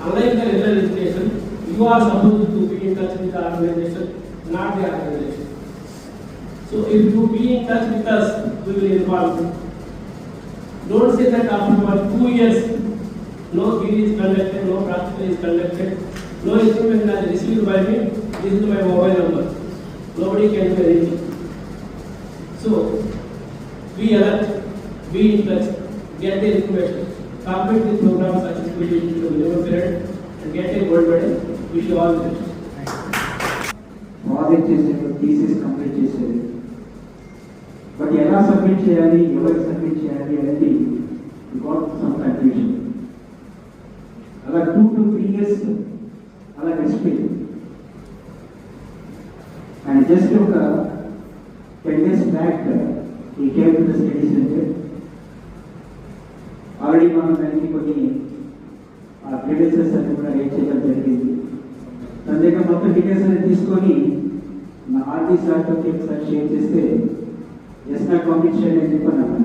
unlike the regular education, you are supposed to be in touch with the organization, not the organization. So if you be in touch with us, we will inform you. Don't say that after 2 years, no theory is conducted, no practical is conducted, no information is received by me, this is my mobile number. Nobody can do anything. So, be alert, be in touch, get the information, complete the program successfully into the minimum period, and get a gold medal. Wish you all the best. Project చేసేది, thesis complete చేసేది, but ఎలా submit చేయాలి, ఎవరికి submit చేయాలి అనేది got some confusion. అలా 2 to 3 years అలా గడిచిపోయింది. అండ్ జస్ట్ ఒక 10 days బ్యాక్ ఈ came to the study centre. Already మనం దానికి కొన్ని క్రెడెన్షియల్స్ అన్ని కూడా రేట్ చేయడం జరిగింది. తన దగ్గర మొత్తం డీటెయిల్స్ అనేది తీసుకొని నా ఆర్టీ సార్తో ఒకసారి షేర్ చేస్తే ఎస్ నాకు పంపించండి అని చెప్పన్నాను.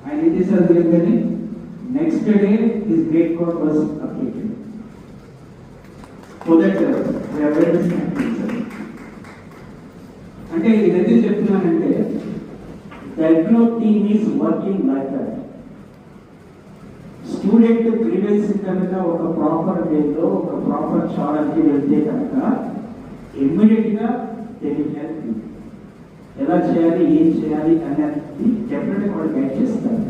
ఆయన ఏం చేశారు తెలియదు కానీ next day his great code was updated. So that అంటే ఇది ఎందుకు చెప్తున్నానంటే the EGNO team is working like that. Student grievance కనుక ఒక ప్రాపర్ వేలో ఒక ప్రాపర్ చార్ట్కి వెళ్తే కనుక ఇమ్మీడియట్గా దే విల్ హెల్ప్ యూ. ఎలా చేయాలి ఏం చేయాలి అనేది డెఫినెట్గా వాళ్ళు గైడ్ చేస్తారు.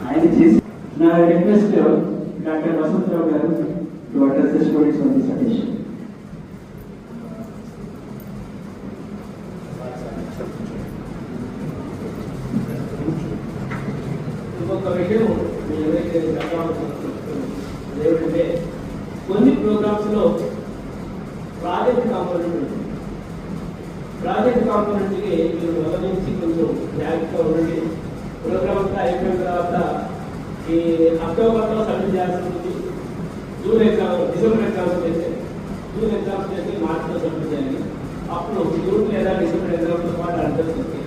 ఆయన చేసి నా రిక్వెస్ట్ డాక్టర్ వసంతరావు గారు to address the students on this occasion. ఇంకొక విషయం మీరు ఏదైతే ఏమిటంటే కొన్ని ప్రోగ్రామ్స్లో ప్రాజెక్ట్ కాంపోనెంట్ ఉంటుంది. ప్రాజెక్ట్ కాంపోనెంట్కి మీరు గమనించి కొంచెం జాగ్రత్తగా ఉండండి. ప్రోగ్రామ్ అంతా అయిపోయిన తర్వాత ఈ అక్టోబర్లో సబ్మిట్ చేయాల్సి ఉంటుంది. డిసెంబర్ ఎగ్జామ్స్ చేస్తే జూన్ ఎగ్జామ్స్ చేస్తే మార్చిలో సబ్మిట్ చేయాలి. అప్పుడు జూన్ లేదా డిసెంబర్ ఎగ్జామ్స్తో పాటు అడ్రస్ వస్తుంది.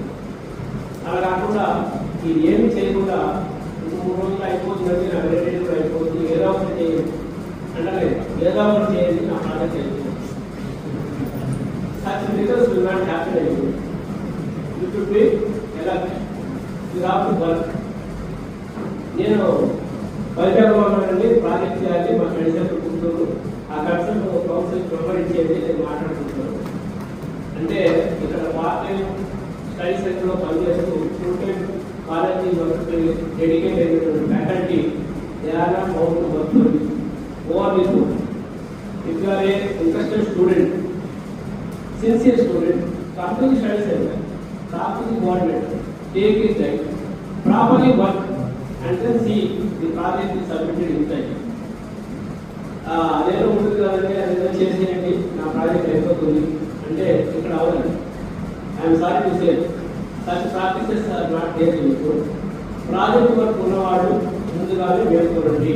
అలా కాకుండా ఇది ఏమి చేయకుండా 3 రోజులు అయిపోతుందండి, నాకు 2 రోజులు అయిపోతుంది, ఏదో ఒకటి చేయండి అంటే ఏదో ఒకటి చేయండి, నా ప్రాజెక్ట్ చేయండి. Such results will not happen anymore. You should be alert. You have to work. నేను వైజాగ్లో ఉన్నానండి, ప్రాజెక్ట్ చేయాలి, మా ఫ్రెండ్స్ ఎప్పుడు కూర్చోరు, ఆ కన్సల్ట్ కౌన్సిల్ ప్రొవైడ్ చేయండి, నేను మాట్లాడుకుంటున్నాను. అంటే ఇక్కడ పార్ట్ టైం స్టడీ సెంటర్లో పనిచేస్తూ full time college work dedicate అయినటువంటి faculty they are not bound to work for you. Over with if you are a interested student, sincere student, come to the study center, talk to the coordinator, take his time, properly work, and then see the project is submitted inside. అదేదో ఉంటుంది కదండి, అదేదో చేసేయండి, నా project అయిపోతుంది అంటే ఇక్కడ అవ్వదండి. I'm sorry to say such practices are not there in your. Project work ఉన్నవాడు ముందుగానే మేల్కొనండి,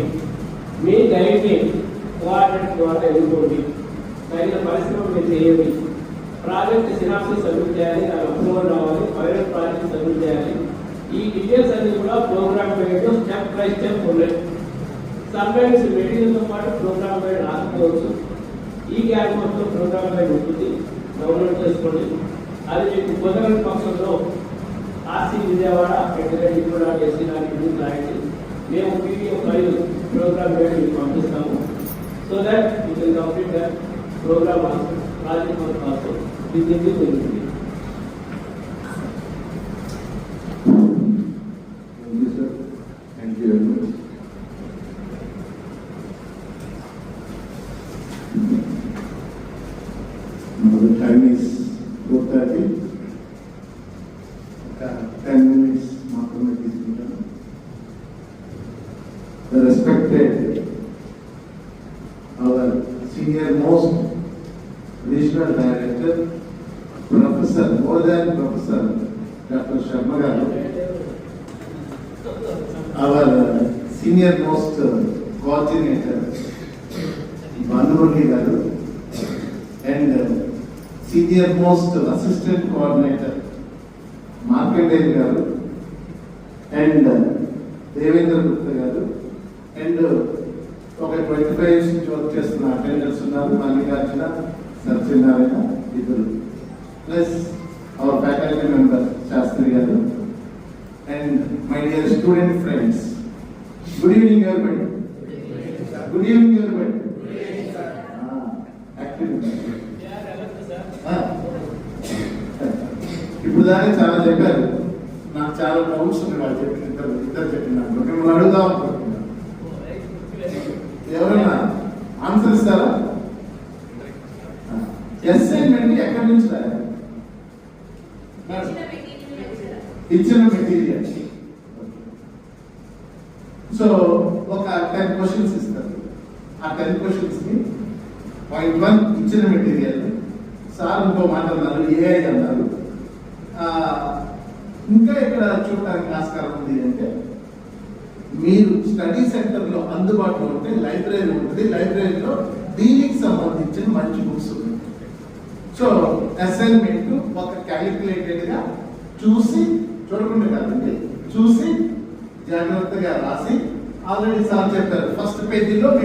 మీ గైడ్ని కోఆర్డినేటర్ ద్వారా ఎన్నుకోండి, తగిన పరిశ్రమ మీరు చేయండి. ప్రాజెక్ట్ సినాప్సిస్ సబ్మిట్ చేయాలి, దాని అప్రూవల్ రావాలి, పైలట్ ప్రాజెక్ట్ సబ్మిట్ చేయాలి. ఈ డీటెయిల్స్ అన్ని కూడా ప్రోగ్రామ్ గైడ్లో స్టెప్ బై స్టెప్ ఉన్నాయి. సమ్టైమ్స్ మెటీరియల్తో పాటు ప్రోగ్రామ్ గైడ్ రాకపోవచ్చు. ఈ క్యాల్కులేషన్లో ప్రోగ్రామ్ గైడ్ ఉంటుంది, డౌన్లోడ్ చేసుకోండి. అది మీకు కుదరని పక్షంలో ఆర్సీ విజయవాడ @edu.ac రాయండి. మేము PDF ఫైల్ ప్రోగ్రామ్ గైడ్ మీకు పంపిస్తాము. So that you can complete that programme also, project work also. ఇది జరుగుతుంది. Thank you very much. Now the time is 4:30. 10 minutes మాత్రమే తీసుకుంటాను. The respected, our senior most regional director, Professor, more than Professor, Dr. Sharma garu, our senior most coordinator, Banurali garu, and senior most assistant coordinator, Markandeya garu, and Devendra Gupta garu, and ఒక 25 years నుంచి work చేస్తున్న attenders ఉన్నారు, మల్లికార్జున, సత్యనారాయణ ఇద్దరు, plus our faculty member Sastri garu, and my dear student friends, good evening everybody. Good evening everybody. ఇప్పుడు దాన్ని చాలా చెప్పారు, నాకు చాలా డౌట్స్ ఉన్నాయి వాళ్ళు చెప్పిన ఇద్దరు చెప్పినారు, మిమ్మల్ని అడుగుదాం అనుకుంటున్నాను. ఎవరైనా ఆన్సర్ ఇస్తారా? అసైన్మెంట్ ఎక్కడి నుంచి రాయాలి? ఇచ్చిన మెటీరియల్. సో ఒక 10 క్వశ్చన్స్ ఇస్తారు. ఆ 10 క్వశ్చన్స్ ని పాయింట్ 1 ఇచ్చిన మెటీరియల్, సార్ ఇంకో మాట అన్నారు, ఏఐ అన్నారు. ఇంకా ఇక్కడ చూడటానికి ఆస్కారం ఉంది అంటే మీరు స్టడీ సెంటర్లో అందుబాటులో ఉంటే లైబ్రరీ ఉంటుంది, లైబ్రరీలో దీనికి సంబంధించిన మంచి బుక్స్ ఉన్నాయి. సో అసైన్మెంట్ ఒక క్యాలిక్యులేటెడ్గా చూసి చూడకుండా కాదండి, చూసి జాగ్రత్తగా రాసి, ఆల్రెడీ సార్ చెప్పారు ఫస్ట్ పేజీలో మీ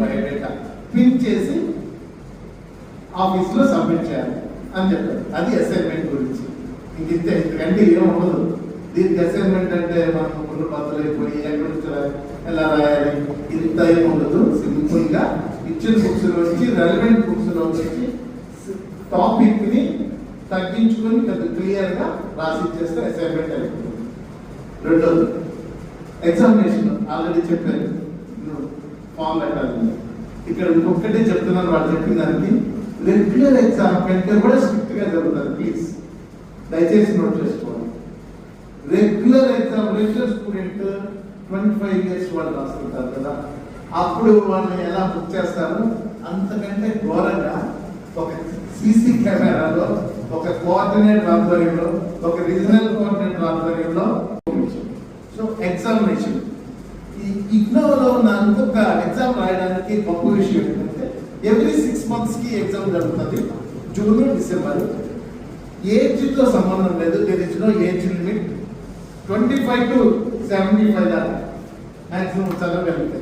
బయోడేటా ప్రింట్ చేసి ఆఫీస్లో సబ్మిట్ చేయాలి అని చెప్పారు. అది అసైన్మెంట్ గురించి. ఇంతకంటే ఏం ఉండదు. దీనికి అసైన్మెంట్ అంటే మనం కొన్ని బద్దలైపోయి ఎక్కడి నుంచి ఎలా రాయాలి ఇంత ఏం ఉండదు. సింపుల్ గా ఇచ్చిన బుక్స్ నుంచి రెలవెంట్ బుక్స్ నుంచి టాపిక్ ని తగ్గించుకొని పెద్ద క్లియర్ గా రాసి ఇచ్చేస్తే అసైన్మెంట్ అయిపోతుంది. రెండోది ఎగ్జామినేషన్ ఆల్రెడీ చెప్పారు, ఫామ్ లెటర్. ఇక్కడ ఇంకొకటి చెప్తున్నాను, వాళ్ళు చెప్పిన దానికి రెగ్యులర్ ఎగ్జామ్ కంటే కూడా స్ట్రిక్ట్ గా జరుగుతుంది. ప్లీజ్ దయచేసి నోట్ చేసుకోవాలి. రెగ్యులర్ స్టూడెంట్ 25 years వాళ్ళు రాస్తుంటారు కదా, అప్పుడు వాళ్ళని ఎలా బుక్ చేస్తారు? అంతకంటే ఘోరంగా ఒక సీసీ కెమెరాలో, ఒక కోఆర్డినేటర్ ఆధ్వర్యంలో, ఒక రీజనల్ కోఆర్డినేటర్ ఆధ్వర్యంలో. సో ఎగ్జామినేషన్ ఈ ఇగ్నోలో ఉన్న ఇంకొక ఎగ్జామ్ రాయడానికి గొప్ప విషయం ఏంటంటే ఎవ్రీ 6 months కి ఎగ్జామ్ జరుగుతుంది. June, December. ఏజ్తో సంబంధం లేదు. There is no age limit. 25 to 75 దాకా మ్యాక్సిమం చదవగలిగితే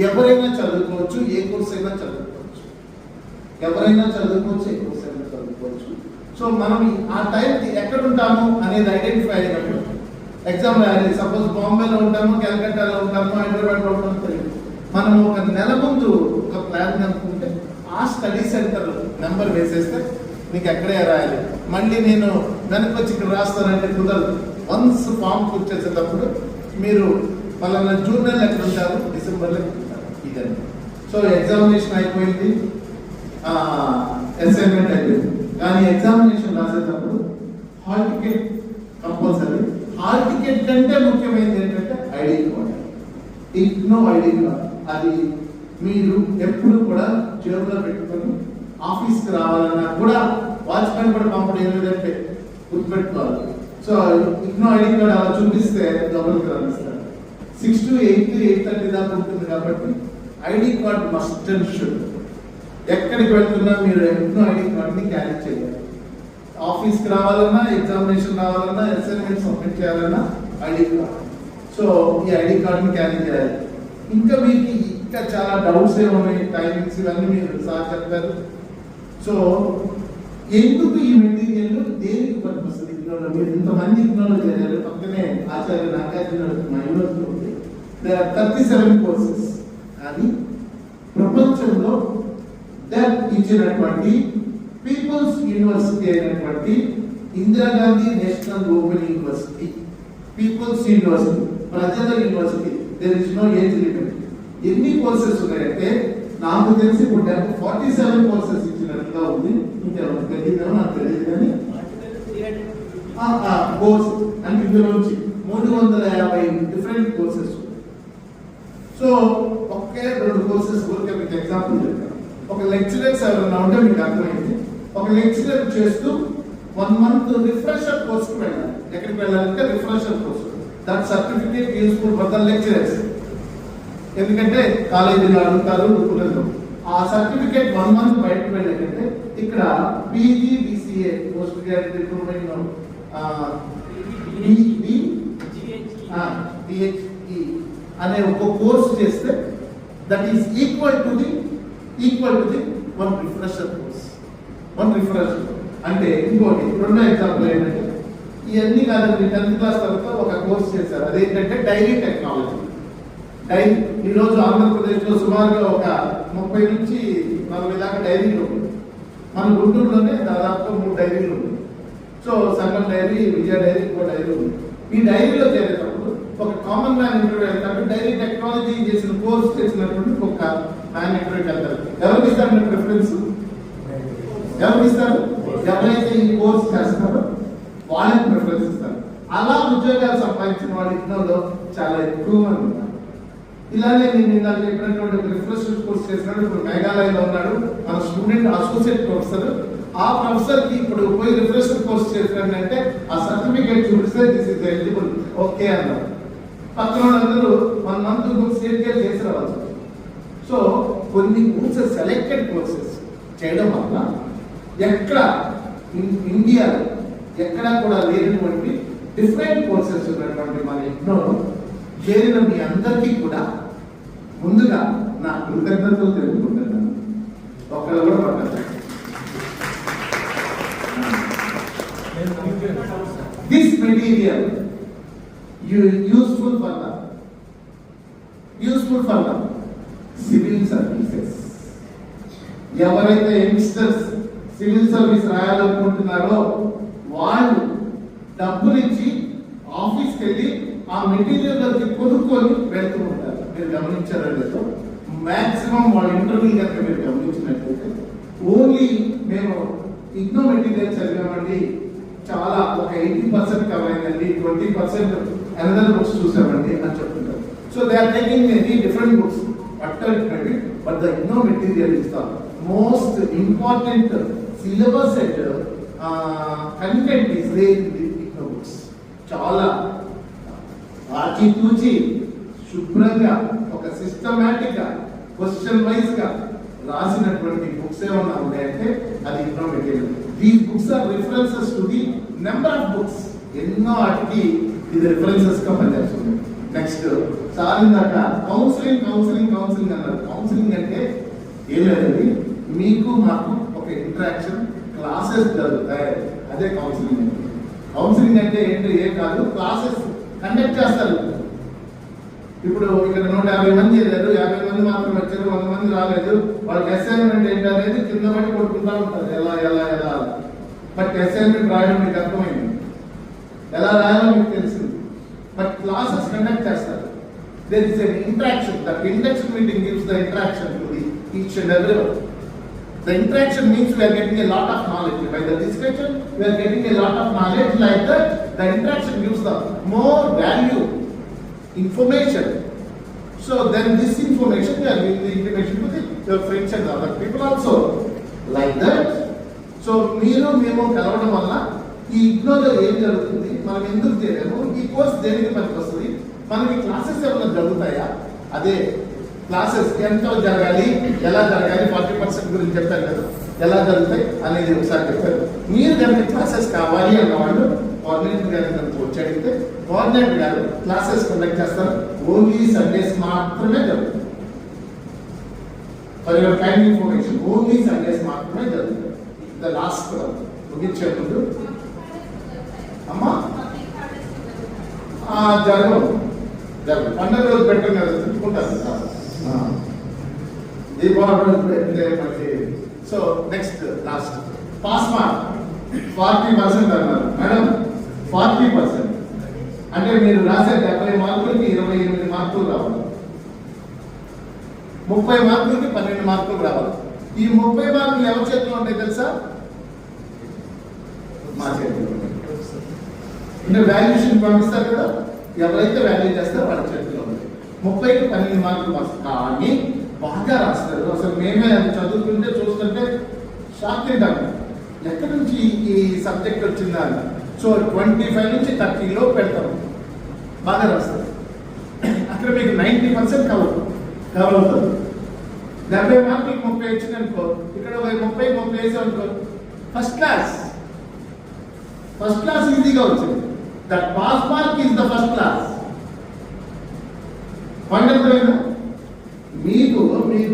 ఎవరైనా చదువుకోవచ్చు, ఏ కోర్స్ అయినా చదువుకోవచ్చు. సో మనం ఆ టైంకి ఎక్కడ ఉంటాము అనేది ఐడెంటిఫై అయినప్పుడు ఎగ్జామ్ రాయాలి. సపోజ్ బాంబేలో ఉంటాము, కలకట్టాలో ఉంటాము, హైదరాబాద్లో ఉంటాము తెలియదు. మనం ఒక నెల ముందు ఒక ప్లాన్ అనుకుంటే ఆ స్టడీ సెంటర్ నెంబర్ వేసేస్తే మీకు ఎక్కడే రాయాలి. మళ్ళీ నేను వెనక్కి వచ్చి ఇక్కడ రాస్తానంటే కుదరదు. వన్స్ ఫామ్ వచ్చేసేటప్పుడు మీరు పలానా జూన్ నెల ఎక్కడ ఉంటారు, డిసెంబర్లో ఉంటారు. ఇదండి. సో ఎగ్జామినేషన్ అయిపోయింది, అసైన్మెంట్ అయిపోయింది. కానీ ఎగ్జామినేషన్ రాసేటప్పుడు hall ticket compulsory. Hall ticket కంటే ముఖ్యమైనది ఏంటంటే ID card. IGNOU ID card అది మీరు ఎప్పుడు కూడా జేబులో పెట్టుకొని ఆఫీస్కి రావాలన్నా కూడా వాచ్మెన్ కూడా పంపడం ఏంటంటే గుర్తుపెట్టుకోవాలి. సో ఇగ్నో ఐడి కార్డ్ అలా చూపిస్తే లోపలికి రాణిస్తారు. 6 to 8, 8:30 దాకా ఉంటుంది కాబట్టి ID card must and should. ఎక్కడికి వెళ్తున్నా మీరు ఇగ్నో ఐడి కార్డ్ని క్యారీ చేయాలి. ఆఫీస్కి రావాలన్నా, ఎగ్జామినేషన్ రావాలన్నా, అసైన్మెంట్ సబ్మిట్ చేయాలన్నా ఐడి కార్డ్. సో ఈ ఐడి కార్డ్ని క్యారీ చేయాలి. ఇంకా మీకు ఇంకా చాలా డౌట్స్ ఏమున్నాయి, టైమింగ్స్ ఇవన్నీ మీరు సార్ చెప్తారు. సో ఎందుకు ఈ మెటీరియల్ దేనికి పనికొస్తుంది? ఇగ్నోలో మీరు ఇంతమంది ఇగ్నోలో చేరారు. పక్కనే ఆచార్య నాగార్జున మా యూనివర్సిటీ ఉంది. There are 37 courses. కానీ ప్రపంచంలో ఇచ్చినటువంటి పీపుల్స్ యూనివర్సిటీ అయినటువంటి Indira Gandhi national open university, peoples university, ప్రజల university, there is no age limit. ఎన్ని కోర్సెస్ ఉన్నాయంటే నాకు తెలిసి ఇప్పుడు 47 కోర్సెస్ ఇచ్చినట్టుగా ఉంది. ఇంకెవరికి తెలియదు నాకు తెలియదు. కానీ కోర్స్ అంటే ఇందులోంచి 350 డిఫరెంట్ కోర్సెస్. సో ఒకే 2 కోర్సెస్ ఊరికే మీకు ఎగ్జాంపుల్ చెప్తాను. ఒక లెక్చరర్స్ ఎవరైనా ఉంటే మీకు అర్థమైంది. ఒక లెక్చరర్ చేస్తూ 1 month రిఫ్రెషర్ కోర్స్కి వెళ్ళాలి. ఎక్కడికి వెళ్ళాలంటే refresher course. That certificate useful for the lecturers. ఎందుకంటే కాలేజీలో అడుగుతారు. ఆ సర్టిఫికేట్ 1 month బయటకు వెళ్ళాలంటే ఇక్కడ PG BCA post graduate diploma PhD అనే ఒక కోర్స్ చేస్తే that is equal to the 1 refresher course. 1 refresher అంటే ఇంకోటి రెండో ఎగ్జాంపుల్ ఏంటంటే ఇవన్నీ కాదండి. 10th క్లాస్ తర్వాత ఒక కోర్స్ చేశారు. అదేంటంటే డైరీ టెక్నాలజీ. ఈరోజు ఆంధ్రప్రదేశ్లో సుమారుగా ఒక 30 నుంచి 40 దాకా డైరీలు ఉన్నాయి. మన గుంటూరులోనే దాదాపుగా 3 డైరీలు ఉన్నాయి. సో సంగం డైరీ, విజయ డైరీ, ఇంకో డైరీ ఉంది. ఈ డైరీలో చేరేటప్పుడు ఒక కామన్ మ్యాన్ ఇంటర్వ్యూ వెళ్తాడు. డైరీ టెక్నాలజీ చేసిన కోర్స్ చేసినటువంటి ఒక మ్యాన్ ఇంటర్వ్యూకి వెళ్తారు. ఎవరికి ఇస్తారు ప్రిఫరెన్స్? ఎవరికి ఇస్తారు? ఎవరైతే ఈ కోర్స్ చేస్తారో వాళ్ళకి ప్రిఫరెన్స్ ఇస్తారు. అలా ఉద్యోగాలు సంపాదించిన వాళ్ళ ఇగ్నోలో చాలా ఎక్కువ మంది ఉన్నారు. ఇలానే నేను ఇందాక చెప్పినటువంటి రిఫ్రెషర్ కోర్స్ చేసినాడు. ఇప్పుడు మేఘాలయలో ఉన్నాడు. మన స్టూడెంట్ అసోసియేట్ ప్రొఫెసర్ ఆ ప్రొఫెసర్కి ఇప్పుడు పోయి రిఫ్రెషర్ కోర్స్ చేసినట్టే ఆ సర్టిఫికేట్ చూపిస్తే దిస్ ఇస్ ఎలిజిబుల్ ఓకే అన్నారు. పక్కన వాళ్ళందరూ 1 month బుక్స్ చేసి రావచ్చు. సో కొన్ని కోర్సెస్ సెలెక్టెడ్ కోర్సెస్ చేయడం వల్ల ఎక్కడ ఇండియాలో ఎక్కడా కూడా లేనటువంటి డిఫరెంట్ కోర్సెస్ ఉన్నటువంటి మన ఇగ్నోలో చేరిన మీ అందరికీ కూడా ముందుగా నా కృతజ్ఞతలు తెలుపుకుంటున్నాను. ఒకళ్ళు కూడా పడ్డారు. This material useful for them. Civil services. ఎవరైతే యంగ్స్టర్స్ సివిల్ సర్వీస్ రాయాలనుకుంటున్నారో వాళ్ళు డబ్బులు ఇచ్చి ఆఫీస్కి వెళ్ళి ఆ మెటీరియల్ కొనుక్కొని వెళ్తూ ఉంటారు. మీరు గమనించారో మాక్సిమం వాళ్ళ ఇంటర్వ్యూ కనుక మీరు గమనించినట్లయితే ఓన్లీ మేము ఇగ్నో మెటీరియల్ చదివామండి, చాలా ఒక 80% కవర్ అయిందండి, 20% అనదర్ బుక్స్ చూసామండి అని చెప్తుంటారు. So they are taking any different books but the IGNOU material is the most important syllabus and content is there in the IGNOU books. చాలా ఆచితూచి శుభ్రంగా ఒక సిస్టమాటిక్ గా క్వశ్చన్ వైజ్ గా రాసినటువంటి బుక్స్ ఏమన్నా ఉన్నాయంటే అది IGNOU material. These books are references to the number of books. ఎన్నో వాటికి ఇది రిఫరెన్సెస్ గా పనిచేస్తుంది. నెక్స్ట్ సార్ ఇందాక కౌన్సిలింగ్ అన్నారు. కౌన్సిలింగ్ అంటే ఏం లేదండి, మీకు మాకు ఒక ఇంటరాక్షన్ క్లాసెస్ జరుగుతాయి, అదే కౌన్సిలింగ్ అంటే. కౌన్సిలింగ్ అంటే ఏంటి, ఏం కాదు, క్లాసెస్ కండక్ట్ చేస్తారు. ఇప్పుడు ఇక్కడ 150 మంది వెళ్ళారు, 50 మంది మాత్రం వచ్చారు, 100 మంది రాలేదు, వాళ్ళకి అసైన్మెంట్ ఏంటనేది కింద పడి కొట్టుకుంటా ఉంటారు ఎలా ఎలా ఎలా. బట్ అసైన్మెంట్ రాయడం మీకు అర్థమైంది, ఎలా రాయాలో మీకు తెలిసింది. బట్ క్లాసెస్ కండక్ట్ చేస్తారు. There is an interaction. The induction meeting gives the interaction to the each and everyone. The interaction means we are getting a lot of knowledge. By the discussion, we are getting a lot of knowledge. Like that, the interaction gives the more value, information. So then this information, we are giving the information to your friends and other people also. Like that. So, మీరు మేము కలవడం వల్ల ఈ ఇగ్నోలో ఏం జరుగుతుంది, మనం ఎందుకు చేయలేము, ఈ కోర్స్ దేనికి పనికి వస్తుంది, మనకి క్లాసెస్ ఏమైనా జరుగుతాయా, అదే క్లాసెస్ ఎంత జరగాలి, ఎలా జరగాలి, 40% గురించి చెప్పారు కదా, ఎలా జరుగుతాయి అనేది ఒకసారి చెప్పారు. మీరు కనుక క్లాసెస్ కావాలి అన్న వాళ్ళు కోఆర్డినేటర్ గారు కనుక వచ్చి అడిగితే కోఆర్డినేటర్ గారు క్లాసెస్ కండక్ట్ చేస్తారు. ఓన్లీ సండేస్ మాత్రమే జరుగుతుంది. For your kind information, only Sundays మాత్రమే జరుగుతుంది. ద లాస్ట్ ముగించే ముందు అమ్మా జరగవు పండుగ రోజు పెట్టండి కదా, తిట్టుకుంటారు దీపావళి రోజు పెట్టే మనకి. So next last pass mark 40% అన్నారు మేడం. 40% అంటే మీరు రాసే 70 మార్కులకి 28 మార్కులు రావాలి, 30 మార్కులకి 12 మార్కులు రావాలి. ఈ 30 మార్కులు ఎవరి చేతిలో ఉంటాయి తెలుసా? మా చేతిలో. అంటే వాల్యుయేషన్ పంపిస్తారు కదా, ఎవరైతే వాల్యూ చేస్తారో వాళ్ళ చేతిలో ఉంటాయి. 30కి 12 మార్కులు వస్తాయి. కానీ బాగా రాస్తారు. అసలు మేమే చదువుతుంటే చూస్తుంటే షాక్ తింటాము, ఎక్కడి నుంచి ఈ సబ్జెక్ట్ వచ్చిందా అని. సో 25 నుంచి 30 లోపు పెడతారు, బాగా రాస్తారు. అక్కడ మీకు 90% కవర్ అవుతుంది. 70 మార్కులు 30 వచ్చింది అనుకో, ఇక్కడ 30 వేసాం అనుకో, ఫస్ట్ క్లాస్ ఈజీగా వచ్చింది. That pass mark is the first class. పండుగ మీకు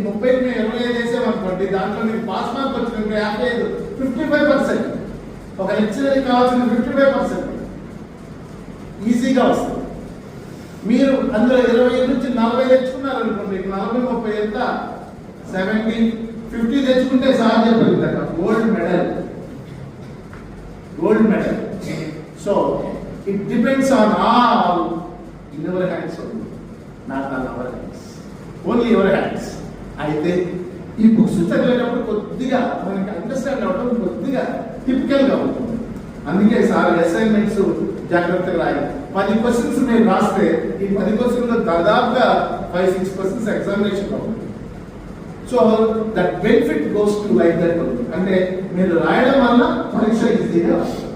30 మేము 25 వేసామనుకోండి, దాంట్లో మీకు పాస్ మార్క్ వచ్చిందంటే 55, 55%. ఒక లెక్చరర్కి కావాల్సిన 55% ఈజీగా వస్తుంది. మీరు అందులో 20 నుంచి 40 తెచ్చుకున్నారు అనుకోండి, 40, 30 ఎంత 70, 50 తెచ్చుకుంటే సార్ చెప్పారు కదా, gold medal. So it depends on all in your hands only, not on our hands, only your hands. అయితే ఈ బుక్స్ చదివేటప్పుడు కొద్దిగా మనకి అండర్స్టాండ్ అవ్వడం కొద్దిగా టిపికల్గా ఉంటుంది. అందుకే సార్ అసైన్మెంట్స్ జాగ్రత్తగా రాయాలి. 10 క్వశ్చన్స్ మీరు రాస్తే ఈ 10 క్వశ్చన్లో దాదాపుగా 5-6 క్వశ్చన్స్ ఎగ్జామినేషన్లో ఉంటుంది. So that benefit goes to like that. అంటే మీరు రాయడం వల్ల పరీక్ష ఈజీగా వస్తుంది,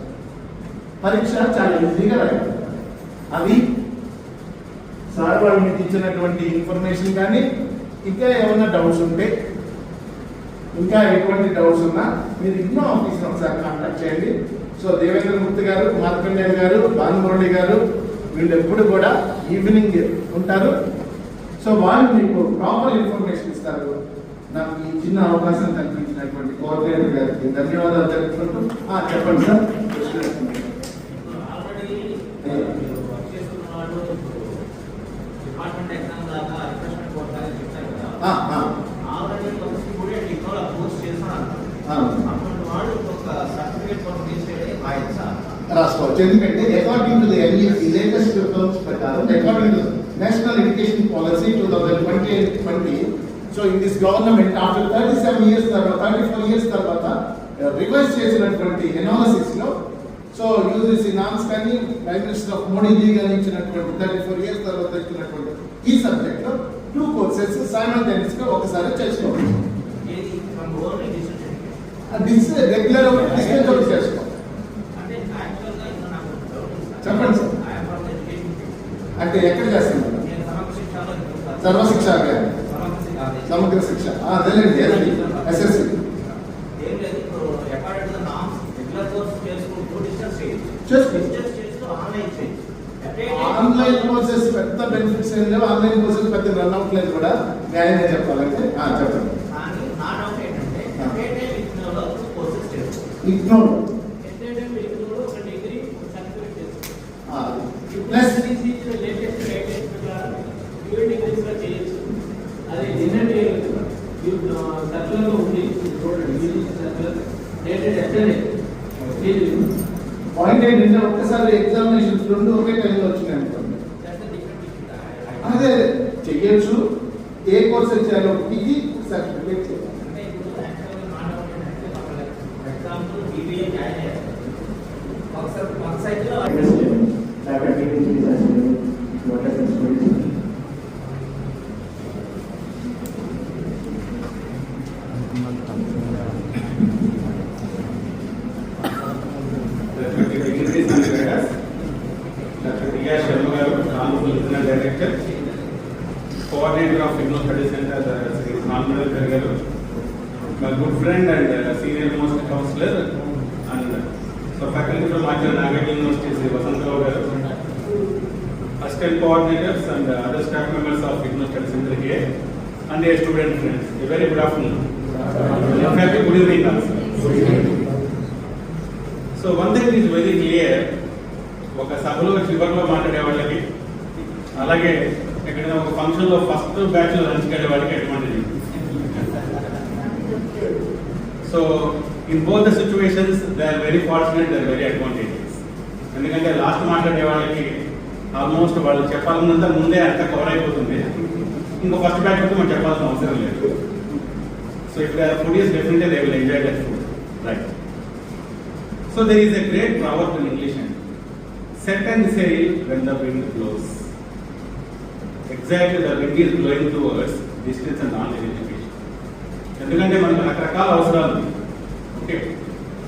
పరీక్ష చాలా ఈజీగా రాయాలి. అది సార్ వాళ్ళు మీకు ఇచ్చినటువంటి ఇన్ఫర్మేషన్. కానీ ఇంకా ఏమైనా డౌట్స్ ఉంటే, ఇంకా ఎటువంటి డౌట్స్ ఉన్నా మీరు ఇగ్నో ఆఫీస్ని ఒకసారి కాంటాక్ట్ చేయండి. సో దేవేంద్ర మూర్తి గారు, మార్కండేయ గారు, భానుమురళి గారు వీళ్ళు ఎప్పుడు కూడా ఈవినింగ్ ఉంటారు. సో వాళ్ళు మీకు ప్రాపర్ ఇన్ఫర్మేషన్ ఇస్తారు. నాకు ఈ చిన్న అవకాశం కల్పించినటువంటి కోఆర్డినేటర్ గారికి ధన్యవాదాలు తెలుపుకుంటూ చెప్పండి సార్. డిపార్ట్మెంట్ ఎగ్జామ్ దాకా రిఫ్రెష్మెంట్ కొట్టాలని చెప్తారు కదా, ఆల్రెడీ ఒక స్టూడెంట్ ఇక్కడ కోర్స్ చేస్తున్నారు. అటువంటి వాళ్ళు ఒక సర్టిఫికేట్ కోసం తీసుకెళ్ళి రాయొచ్చా? రాసుకోవచ్చు. ఎందుకంటే according to the latest terms ప్రకారం, according to national education policy 2020, so in this government after 37 years తర్వాత 34 years తర్వాత రివైజ్ చేసినటువంటి ఎనాలిసిస్ లో, సో యూజీసీ నామ్స్ కానీ ప్రైమ్ మినిస్టర్ ఆఫ్ మోడీజీ కానీ ఇచ్చినటువంటి 34 years తర్వాత ఇచ్చినటువంటి ఈ సబ్జెక్ట్ లో 2 కోర్సెస్ సైమల్టేనియస్ గా ఒకసారి చేసుకోవచ్చు. ఏది from only distance regular distance ఒకటి చేసుకోవాలి. అంటే యాక్చువల్గా ఇంకా నాకు డౌట్ ఉంది సార్. చెప్పండి సార్. ఐఎమ్ ఫ్రమ్ ఎడ్యుకేషన్ అంటే ఎక్కడ చేస్తున్నారు? నేను సమగ్ర శిక్షలో చెప్తాను. సర్వశిక్ష అభియాన్, సమగ్ర శిక్ష అదేనండి. ఎస్ఎస్సి ఏం లేదు, ఇప్పుడు according to the norms regular course చేసుకుంటూ డిస్టెన్స్ చేయొచ్చు. చేసుకోవచ్చు. డిస్టెన్స్ చేస్తూ ఆన్లైన్ చేయొచ్చు. ఆన్లైన్ కోర్సెస్ పెద్ద బెనిఫిట్స్ ఏం లేవు. ఆన్లైన్ కోర్సెస్ పెద్ద రన్ అవుట్ లేదు కూడా. న్యాయంగా చెప్పాలంటే చెప్పండి. కానీ నా డౌట్ ఏంటంటే ఎవ్రీ డే ఇగ్నోలో కోర్సెస్ చేసుకోవచ్చు. ఇగ్నోర్ ఒక డిగ్రీ సర్టిఫికేట్ చేస్తాం. ప్లస్ లేటెస్ట్ డిగ్రీస్ లో చేయొచ్చు. అది నిన్నటి సర్కులర్ ఉంది, సర్కులర్ డేటెడ్ ఎస్టర్డే. పాయింట్ ఏంటంటే ఒక్కసారి ఎగ్జామినేషన్స్ 2 ఒకే టైంలో వచ్చినాయి అనుకోండి, అదే చెయ్యొచ్చు. ఏ కోర్స్ చేయాలో ఇది సర్టిఫికేట్ చేయాలి. అంటే ఇప్పుడు యాక్చువల్గా నా డౌట్ ఏంటంటే ఎగ్జాంపుల్ బీబీఏ జాయిన్ అయ్యారు, ఒక సైట్లో Director, Coordinator of Igno Study Center, Sri Bhanumural Garu, my good friend and senior most counselor, and so faculty from Acharya Nagarjuna University, Sri Vasantrao Garu, assistant coordinators and other staff members of Igno Study Center here, and their student friends. A very good afternoon. In fact, good evening also. So one thing is very clear. ఒక సభలో చివరిలో మాట్లాడే వాళ్ళకి, అలాగే ఎక్కడైనా ఒక function లో first batch లో లంచ్ కడే వాళ్ళకి advantage. So in both the situations they are very fortunate, they are very advantages. ఎందుకంటే లాస్ట్ మాట్లాడే వాళ్ళకి ఆల్మోస్ట్ వాళ్ళు చెప్పాలన్నంత ముందే అంత కవర్ అయిపోతుంది. ఇంకో ఫస్ట్ బ్యాచ్ వస్తే మనం చెప్పాల్సిన అవసరం లేదు. So if they are foodies definitely they will enjoy that food, right? So there is a great proverb in English and set and sail when the wind blows. Exactly, the wind is blowing towards distance and online education. ఎందుకంటే మనకు రకరకాల అవసరాలు. Okay,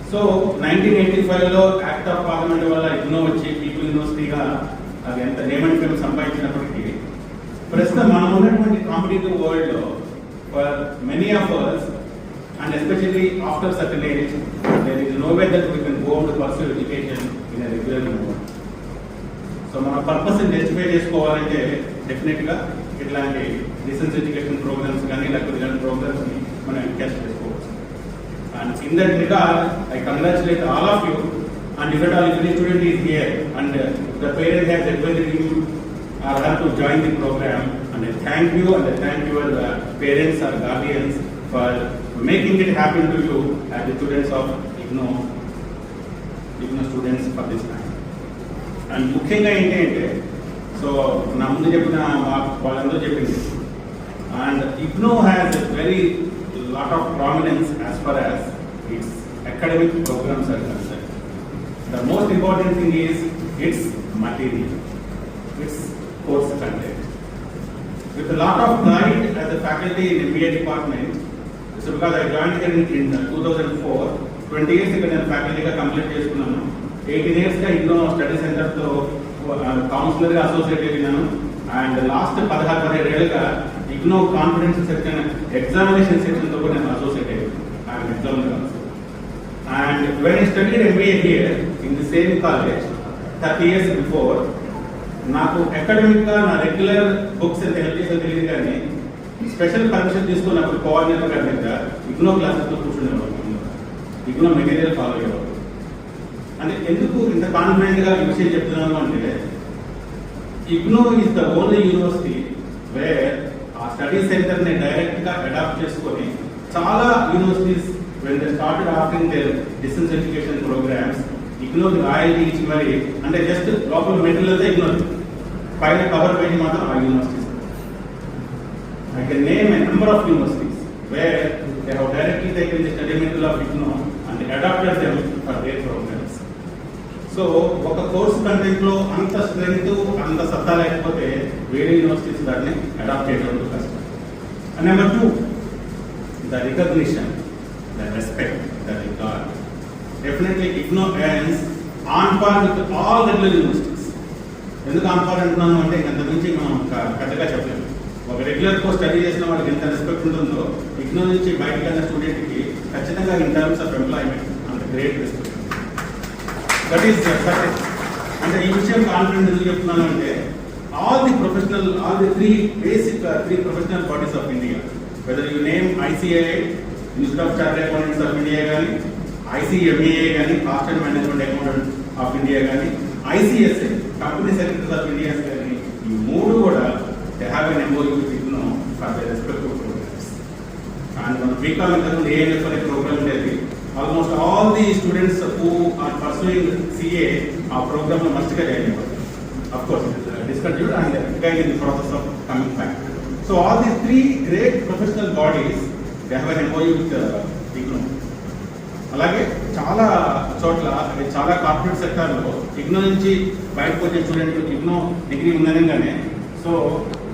so 1985లో act of parliament వల్ల ఇగ్నో వచ్చి people యూనివర్సిటీగా అది ఎంత name and fame సంపాదించినప్పటికీ ప్రస్తుతం మనం ఉన్నటువంటి కాంపిటేటివ్ వరల్డ్లో for many of hours and especially after certain age there is no way that we can go to pursue education in a regular mode. So మన పర్పస్ని జస్టిఫై చేసుకోవాలంటే డెఫినెట్గా ఇట్లాంటి డిస్టెన్స్ ఎడ్యుకేషన్ ప్రోగ్రామ్స్ కానీ లేకపోతే ఇలాంటి ప్రోగ్రామ్స్ని మనం ఎన్కరేజ్ చేసుకోవచ్చు. And in that regard I congratulate all of you. And if at all if any student is here and the parent has advised you or her to join the program, and I thank you and I thank your parents or guardians for making it happen to you as the students of IGNO students for this time. And ముఖ్యంగా ఏంటి అంటే, so నా ముందు చెప్పిన వాళ్ళందరూ చెప్పింది, and IGNOU has a very lot of prominence as far as its academic programmes are concern. The most important thing is its material, its course content. with a lot of pride as a faculty in MBA department. So because I joined here in 2004, 20 years ago నేను ఫ్యాకల్టీగా complete చేసుకున్నాను. 18 yearsగా IGNOU study సెంటర్తో కౌన్సిలర్గా associate అయినాను. And last 16-17 ఏళ్ళుగా IGNOU confidence section examination సెక్షన్తో కూడా నేను associate అయ్యాను. And exam and when I studied MBA here in the same college 30 years before, నాకు అకాడమిక్గా నా రెగ్యులర్ బుక్స్ ఎంత హెల్ప్ చేసో తెలియదు కానీ స్పెషల్ పర్మిషన్ తీసుకున్నప్పుడు కోఆర్డినేటర్ గారి దగ్గర ఇగ్నో క్లాసెస్లో కూర్చునేవాళ్ళు, ఇగ్నో మెటీరియల్ ఫాలో అయ్యేవాళ్ళు. అంటే ఎందుకు ఇంత కాన్ఫిడెంట్గా ఈ విషయం చెప్తున్నాను అంటే IGNOU is the only university where ఆ స్టడీ సెంటర్ని డైరెక్ట్గా అడాప్ట్ చేసుకొని చాలా universities when they started offering their distance education programs, ignore the royalty each మరి అంటే జస్ట్ లోపల మెటీరియల్ అయితే ఇగ్నోర్, పైన కవర్ పేజ్ మాత్రం ఆ universities. I can name a number of universities where they have directly taken the study material of IGNO and adapted them for their programs. So ఒక course కంటెంట్లో అంత strength అంత సత్తా లేకపోతే వేరే యూనివర్సిటీస్ దాన్ని అడాప్ట్ చేయడం కష్టం. And number 2, the recognition, the respect that we got. Definitely IGNO ends on par with all regular universities. ఎందుకు ఆన్ పార్ అంటున్నాను అంటే ఇంత నుంచి మనం పెద్దగా చెప్పలేము. ఒక రెగ్యులర్ కోర్స్ స్టడీ చేసిన వాళ్ళకి ఎంత రెస్పెక్ట్ ఉంటుందో IGNO నుంచి బయటకు వెళ్ళిన స్టూడెంట్కి ఖచ్చితంగా ఇన్ టర్మ్స్ ఆఫ్ ఎంప్లాయ్మెంట్ అంత great respect. That is success. అంటే ఈ విషయం కాన్ఫిడెంట్ ఎందుకు చెప్తున్నాను అంటే all the three professional bodies of India, whether you name ICAI, Institute of Chartered Accountants of India కానీ, ICMA కానీ, Cost and Management Accountant of India కానీ, ICSA, Company Secretaries of India కానీ, ఈ మూడు కూడా they have an MOU with IGNO for their respective programs. And మన BCom ఇంతకుముందు ANF అనే ప్రోగ్రామ్ ఉండేది. Almost all the students who are pursuing CA ఆ ప్రోగ్రామ్ లో మస్ట్గా జాయిన్ అయ్యారు. Of course, it is discontinued and again in the process of coming back. So all these three great professional bodies, they have an MOU with IGNO. అలాగే చాలా చోట్ల చాలా corporate సెక్టార్లో IGNO నుంచి బయటకు వచ్చే స్టూడెంట్ IGNO డిగ్రీ ఉందనగానే so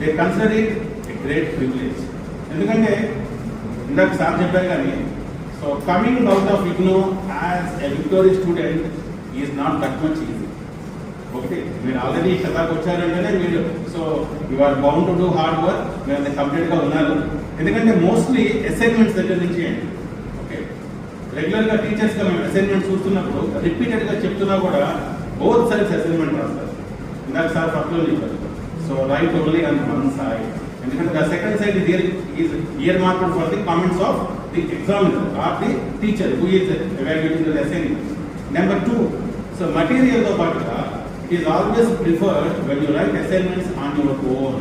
they consider it a great privilege. ఎందుకంటే ఇందాక సార్ చెప్పారు కానీ so coming out of IGNO as a Victoria student is not that much easy. ఒకటి మీరు ఆల్రెడీ శతాకు వచ్చారంటేనే మీరు so you are bound to do hard work, మీరు కంప్లీట్గా ఉన్నారు. ఎందుకంటే మోస్ట్లీ అసైన్మెంట్స్ దగ్గర నుంచి అండి. ఓకే, రెగ్యులర్గా టీచర్స్గా మేము అసైన్మెంట్ చూస్తున్నప్పుడు రిపీటెడ్గా చెప్తున్నా కూడా బోత్ సైడ్స్ అసైన్మెంట్ రాస్తారు. ఇందాక సార్ ఫస్ట్లో చెప్పారు so write only on one side, ఎందుకంటే the second side is earmarked for the comments of the examiner or the teacher who is evaluating the assignment. Number 2, so మెటీరియల్తో పాటుగా it is always preferred when you write assignments on your own.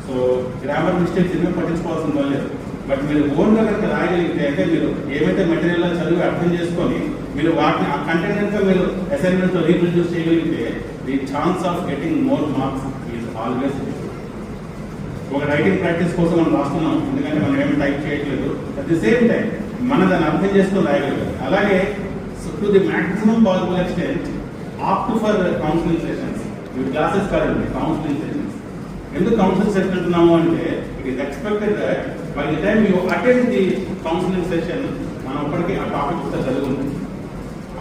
So grammar mistakes ఏమీ పట్టించుకోవాల్సిన లేదు. But మీరు ఓన్గా కనుక రాయగలిగితే అంటే మీరు ఏమైతే మెటీరియల్ చదివి అర్థం చేసుకొని మీరు వాటిని ఆ కంటెంట్ కనుక మీరు అసైన్మెంట్తో రీప్రొడ్యూస్ చేయగలిగితే the chance of getting more marks is always. ఒక రైటింగ్ ప్రాక్టీస్ కోసం మనం రాస్తున్నాం ఎందుకంటే మనం ఏమి టైప్ చేయట్లేదు. అట్ ది సేమ్ టైం మనం దాన్ని అర్థం చేసుకొని రాయగలిగారు. అలాగే to the maximum possible extent opt for counselling sessions. ఇవి క్లాసెస్ కాదండి, కౌన్సిలింగ్ సెషన్స్. ఎందుకు కౌన్సిలింగ్ సెషన్ అంటున్నాము అంటే it is expected that by the time you attend the counselling session మనం ఇప్పటికీ ఆ టాపిక్ కూడా చదువుకుంటాం.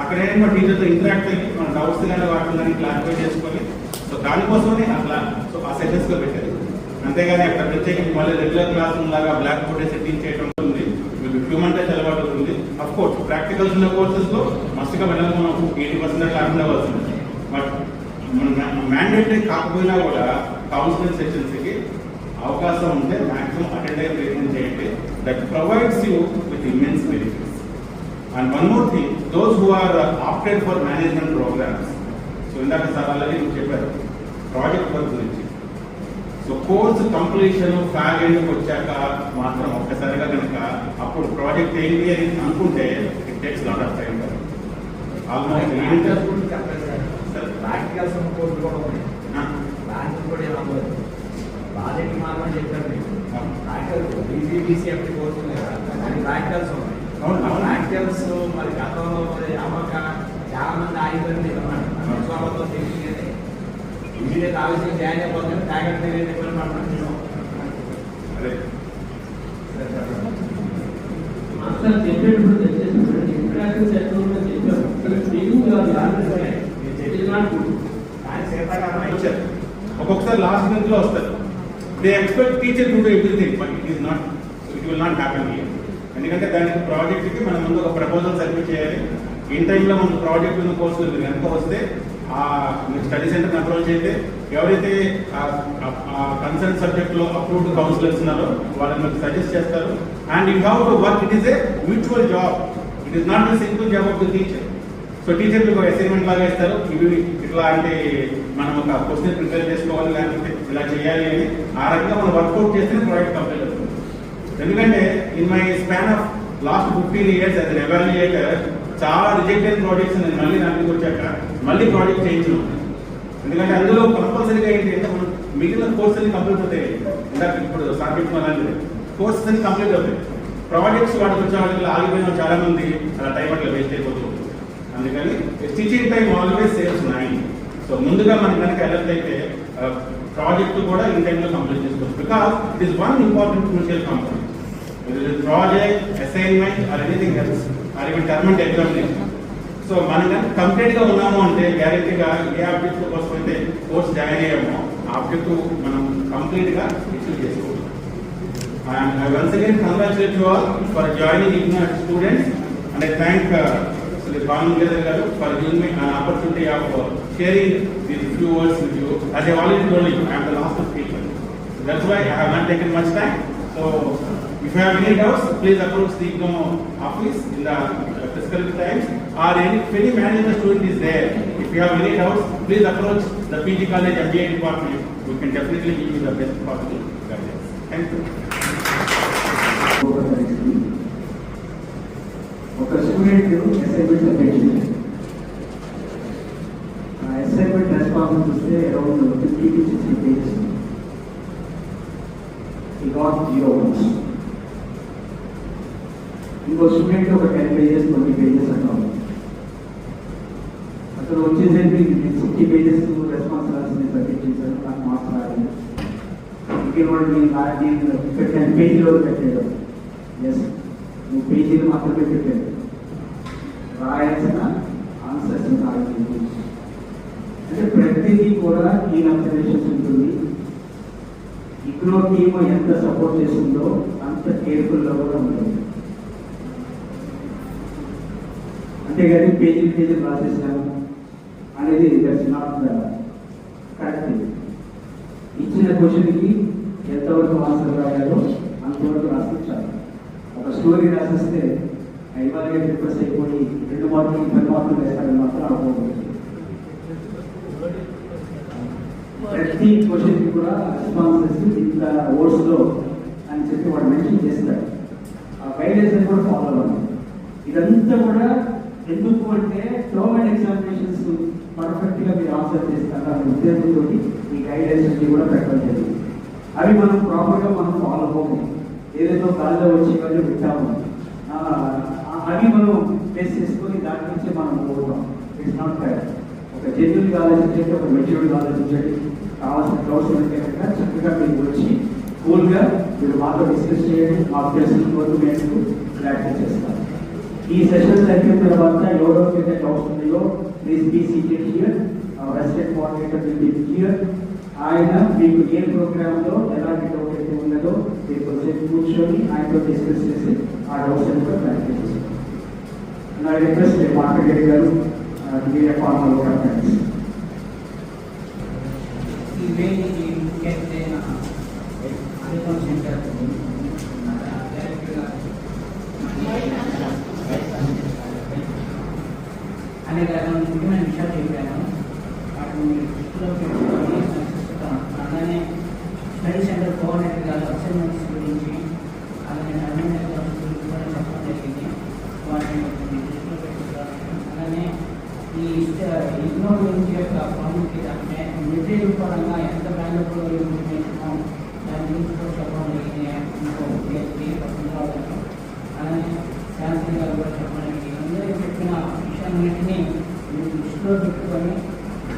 అక్కడ ఏంటో టీచర్తో ఇంటరాక్ట్ అయ్యి మన డౌట్స్ కానీ వాటిని కానీ క్లారిఫై చేసుకొని సో దానికోసమే అట్లా సో ఆ సెషన్స్లో పెట్టారు. అంతేగాని అక్కడ ప్రత్యేకించి మళ్ళీ రెగ్యులర్ క్లాస్ లాగా బ్లాక్ బోర్డ్ సెట్టింగ్ చేయడం ఉంది. మీకు హ్యూమన్ టచ్ అలవాటు ఉంటుంది. అఫ్ కోర్స్ ప్రాక్టికల్స్ ఉన్న కోర్సెస్లో మస్ట్గా వెళ్ళాలి, మనం 80% అటెండ్ అవ్వాల్సింది. బట్ మన మ్యాండేటరీ కాకపోయినా కూడా కౌన్సిలింగ్ సెషన్స్కి అవకాశం ఉంటే మ్యాక్సిమం అటెండ్ అయ్యే ప్రయత్నం చేయండి. That provides you with immense benefits. And one more thing, those who are opted for management programmes. So ఇందాక సార్ అలాగే చెప్పారు ప్రాజెక్ట్ వర్క్ గురించి. సో కోర్స్ కంప్లీషన్ ఫ్యాగ్ ఎండ్కి వచ్చాక మాత్రం ఒక్కసారిగా కనుక అప్పుడు ప్రాజెక్ట్ ఏంటి అని అనుకుంటే it takes lot of time. Almost practicals course కూడా ఉన్నాయి. బ్యాంక్ కూడా ఏమో ప్రాజెక్ట్ మాత్రం చెప్పారు మీకు. ప్రాక్టికల్ BCBCFT కోర్సు ఉన్నాయి కదా, అది ప్రాక్టికల్స్ ఉన్నాయి. ప్రాక్టికల్స్ మరి గతంలో మరి అమ్మక చాలా మంది ఆగిపోయింది తెలిసింది. ఇమీడియట్ ఆఫీస్కి జాయిన్ అయిపోతే ఫ్యాకల్టీ ఇబ్బంది పడుతున్నాం. అదే మాస్టర్ చెప్పేటప్పుడు దయచేసి ఇంటరాక్టివ్ సెక్షన్ చెప్పారు. ఒక్కొక్కసారి లాస్ట్ మినిట్ లో వస్తారు. They expect teacher to do everything, but it will not happen here. ఎందుకంటే దానికి ప్రాజెక్ట్కి మనం ముందు ఒక ప్రపోజల్ సబ్మిట్ చేయాలి. ఇన్ టైంలో మనం ప్రాజెక్ట్ ఉన్న కోర్సులు మీరు కనుక వస్తే మీరు స్టడీ సెంటర్ని అప్రోచ్ అయితే ఎవరైతే కన్సర్న్ సబ్జెక్ట్లో అప్రూవ్డ్ కౌన్సిలర్స్ ఉన్నారో వాళ్ళని మీకు సజెస్ట్ చేస్తారు. And you have to work. It is a mutual job. It is not the simple job of the teacher. So teacher మీకు అసైన్మెంట్ లాగా ఇస్తారు. ఇవి ఇట్లా అంటే మనం ఒక క్వశ్చన్ ప్రిపేర్ చేసుకోవాలి, లేకపోతే ఇలా చేయాలి అని ఆ రకంగా మనం వర్కౌట్ చేస్తే ప్రాజెక్ట్ కంప్లీట్ అవుతుంది. ఎందుకంటే in my span of last 15 years as an evaluator చాలా రిజెక్టెడ్ ప్రాజెక్ట్స్ నేను మళ్ళీ దానికి వచ్చాక మళ్ళీ ప్రాజెక్ట్ చేయించను. ఎందుకంటే అందులో కంపల్సరీగా ఏంటి అంటే మనం మిగిలిన కోర్స్ అన్ని కంప్లీట్ అవుతాయి. ఇందాక ఇప్పుడు సబ్జెక్ట్ అలాంటిది కోర్సెస్ అన్ని కంప్లీట్ అవుతాయి. ప్రాజెక్ట్స్ వాటికి వచ్చే వాళ్ళకి ఆగిపోయిన చాలా మంది అలా టైం అట్లా వేస్ట్ అయిపోతుంది. అందుకని teaching time always saves 9. So ముందుగా మనకి కనుక అలర్ట్ అయితే ప్రాజెక్ట్ కూడా ఇన్ టైంలో కంప్లీట్ చేసుకోవచ్చు. Because it is one important crucial component. Project, assignment or anything else or even term and examination. సో మనం కనుక కంప్లీట్గా ఉన్నాము అంటే గ్యారెంటీగా ఏ ఆబ్జెక్ట్ కోసం అయితే కోర్స్ జాయిన్ అయ్యామో ఆ ఆబ్జెక్ట్ మనం కంప్లీట్గా అచీవ్ చేసుకోవచ్చు. And I once again congratulate you all for joining IGNOU students, and I thank Sri Bhanugadar Garu for giving me an opportunity of sharing these few words with you. As I already told you, I am the last speaker. So that's why I have not taken much time. So if you have any doubts, please approach the IGNOU office in the physical times, or if any management student is there. If you have any doubts, please approach the PG College MBA department. We can definitely give you the best possible guidance. Thank you. ఒక student assignment submit చేశారు. ఆ assignment response చూస్తే around 50 to 60 pages. He got 0 marks. ఇంకో student ఒక 10 pages 20 pages అన్నారు. అతను వచ్చేసరికి 60 pages response రాసింది సబ్మిట్ చేశారు. నాకు మార్క్స్ రాలేదు. ఇంకేవాడు నేను 10 పేజీలో పెట్టాడు. ఎస్, నువ్వు పేజీలు మాత్రమే పెట్టాడు, రాయాల్సిన ఆన్సర్స్ రాయాలి. అంటే ప్రతిదీ కూడా కీన్ అబ్జర్వేషన్స్ ఉంటుంది. IGNOU టీమ్ ఎంత సపోర్ట్ చేస్తుందో అంత కేర్ఫుల్గా కూడా ఉంటుంది. అంతేగాని పేజీలు రాసేసాము అనేది దట్స్ నాట్ ద కరెక్ట్. ఇచ్చిన క్వశ్చన్కి ఎంతవరకు ఆన్సర్ రాయాలో అంతవరకు రాస్తే చాలు. ఒక స్టోరీ రాసేస్తే ఎవాల్యుయేట్ రిక్వెస్ట్ అయిపోయి 2 మార్కులు 10 మార్కులు వేస్తారని మాత్రం అనుకోవచ్చు. ప్రతి క్వశ్చన్కి కూడా రెస్పాన్సెస్ ఇంత వర్డ్స్లో అని చెప్పి వాడు మెన్షన్ చేస్తాడు. ఆ గైడెన్స్ అని కూడా ఫాలో అవ్వాలి. ఇదంతా కూడా ఎందుకు అంటే గవర్నమెంట్ ఎగ్జామినేషన్స్ పర్ఫెక్ట్గా మీరు ఆన్సర్ చేస్తారు అనే ఉద్దేశంతో ఈ గైడెన్స్ అన్ని కూడా పెట్టడం జరిగింది. అవి మనం ప్రాపర్గా మనం ఫాలో అవ్వము. ఏదైతే కాల్లో వచ్చి వాళ్ళు వింటాము అవి మనం బేస్ చేసుకొని దాని నుంచి మనం పోతాం. It's not correct. ఒక జెన్యున్గా ఆలోచించండి, ఒక మెచ్యూర్డ్గా ఆలోచించండి. కావాల్సిన డౌట్స్ ఉంటే కనుక చక్కగా మీరు వచ్చి కూల్గా మీరు మాతో డిస్కస్ చేయండి. మాకు తెలిసిన వరకు మేము క్లారిఫై చేస్తాం. ఈ సెషన్స్ అయిపోయిన తర్వాత ఎవరైతే డౌట్స్ ఉన్నాయో please be seated here. Resident coordinator will be here. ఆయన మీకు ఏ ప్రోగ్రామ్లో ఎలాంటి డౌట్ అయితే ఉన్నదో మీరు కొంచెం కూర్చొని ఆయనతో డిస్కస్ చేసి ఆ డౌట్స్ కూడా క్లారిఫై చేస్తారు. నా రిక్వెస్ట్ మార్కెట్ గారు ఫార్మల్ థ్యాంక్స్. అనేక రకాల ముఖ్యమైన విషయాలు చెప్పాను. వాటిని దృష్టిలో పెట్టుకొని అలానే స్టడీ సెంటర్ కోఆర్డినేటర్ గారు అసైన్మెంట్స్ గురించి అలానే టర్మినల్ ఎగ్జామ్స్ గురించి కూడా చెప్పడం జరిగింది. వాటిని దృష్టిలో పెట్టుకోవాలి. అలానే ఈ IGNOU గురించి యొక్క ప్రాముఖ్యత అంటే మెటీరియల్ పరంగా ఎంత వాల్యుబుల్ ఇన్ఫర్మేషన్ దాని గురించి కూడా చెప్పడం జరిగింది. అలానే శాంతి గారు కూడా చెప్పడం జరిగింది. అందరూ చెప్పిన విషయాలన్నింటినీ మీరు దృష్టిలో పెట్టుకొని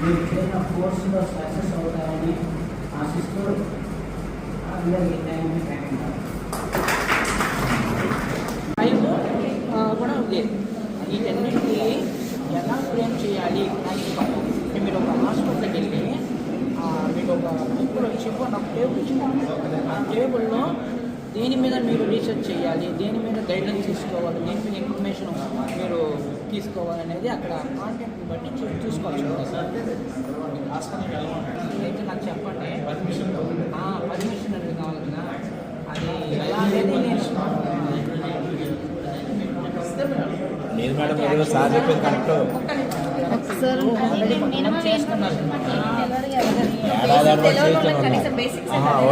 మీరు చేసిన తీసుకున్న కోర్సులో సక్సెస్ అవుతారని ఆశిస్తూ అందరికీ థ్యాంక్ యూ. కూడా ఉంది. వీటన్నిటికీ ఎలా ఫ్రేమ్ చేయాలి అంటే మీరు ఒక హాస్పిటల్కి వెళ్ళి మీరు ఒక బుక్లో వచ్చి నాకు టేబుల్ ఇచ్చింది. ఆ టేబుల్లో దేని మీద మీరు రీసెర్చ్ చేయాలి, దేని మీద గైడ్లైన్స్ తీసుకోవాలి, దేని మీద ఇన్ఫర్మేషన్ మీరు తీసుకోవాలి అనేది అక్కడ కాంటెంట్ని బట్టి చూసుకోవచ్చు. అయితే నాకు చెప్పండి, పర్మిషన్ అనేది కావాలి కదా, అది ఎలా అనేది నేను మేడం ఏదో సార్ చెప్పేది కరెక్ట్. చేస్తున్నారు.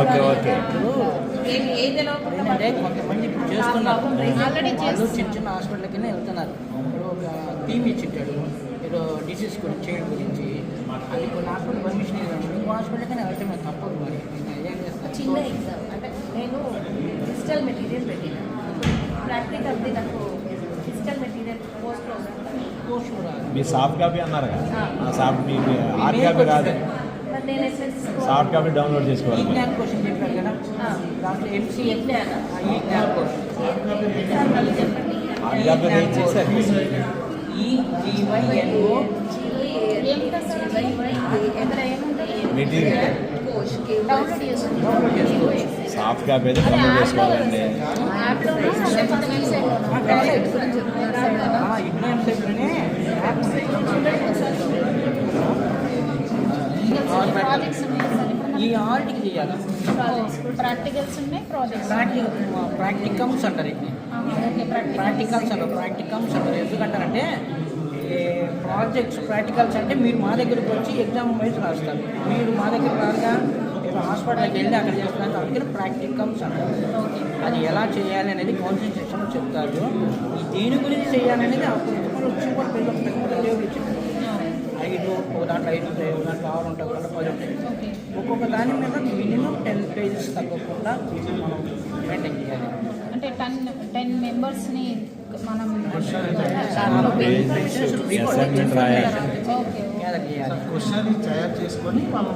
Okay okay. ఏంటంటే కొంతమంది ఇప్పుడు చేస్తున్నారు, వాళ్ళు చిన్న చిన్న హాస్పిటల్కి వెళ్తున్నారు. ఇప్పుడు ఒక టీమ్ ఇచ్చింటాడు ఏదో డిసీజ్ గురించి చేయడం గురించి, అది కొన్ని హాస్పిటల్ పర్మిషన్ ఇవ్వండి, ఇంకో హాస్పిటల్కి వెళ్తే తప్పదు. మరి ఏం చేస్తాను? చిన్న ఎగ్జామ్ అంటే నేను డిజిటల్ మెటీరియల్ పెట్టిన ప్రాక్టికల్ది నాకు డిజిటల్ మెటీరియల్ పోస్ట్ మీ సాఫ్ట్ కాపీ అన్నారు కదా, సాఫ్ట్ మీ హార్డ్ కాపీ కాదు, సాఫ్ట్ కాపీ డౌన్లోడ్ చేసుకోవాలి. ఈ జ్ఞాన్ క్వశ్చన్ చెప్పారు కదా, దాంట్లో ఎంసీ జ్ఞాన్, ఈ Gyan question hard copy reach చేశారు. EGYNO మెటీరియల్ సాఫ్ట్ కాపీ అయితే డౌన్లోడ్ చేసుకోవాలండి. ఈ ఆర్ట్కి చేయాలి. ప్రాక్టికల్స్ ఉన్నాయి, ప్రాజెక్ట్స్ ప్రాక్టికమ్స్ అంటారు. ప్రాక్టికల్స్ అంటారు. ఎందుకంటారంటే ప్రాక్టికల్స్ అంటే మీరు మా దగ్గరకు వచ్చి ఎగ్జామ్ వైజ్ రాస్తారు. మీరు మా దగ్గర రాగా హాస్పిటల్కి వెళ్ళి అక్కడ చేస్తున్నారు, అందుకని ప్రాక్టికమ్స్ అంటారు. అది ఎలా చేయాలి అనేది కౌన్సిలింగ్ సెక్షన్లో చెప్తారు. దీని గురించి చేయాలనేది అప్పుడు వచ్చి కూడా పిల్లలు టేబుల్ ఇచ్చారు. 5 ఒక దాంట్లో 5 ఉంటాయి, ఒక దాంట్లో 6 ఉంటాయి, ఒక దాంట్లో 10 ఉంటాయి. ఒక్కొక్క దాని మీద మినిమం 10 పేజెస్ తగ్గకుండా మనం మెయింటైన్ చేయాలి. అంటే 10 మెంబర్స్ని మనం అసైన్మెంట్ రాయాలి. క్వశ్చన్ తయారు చేసుకొని మనం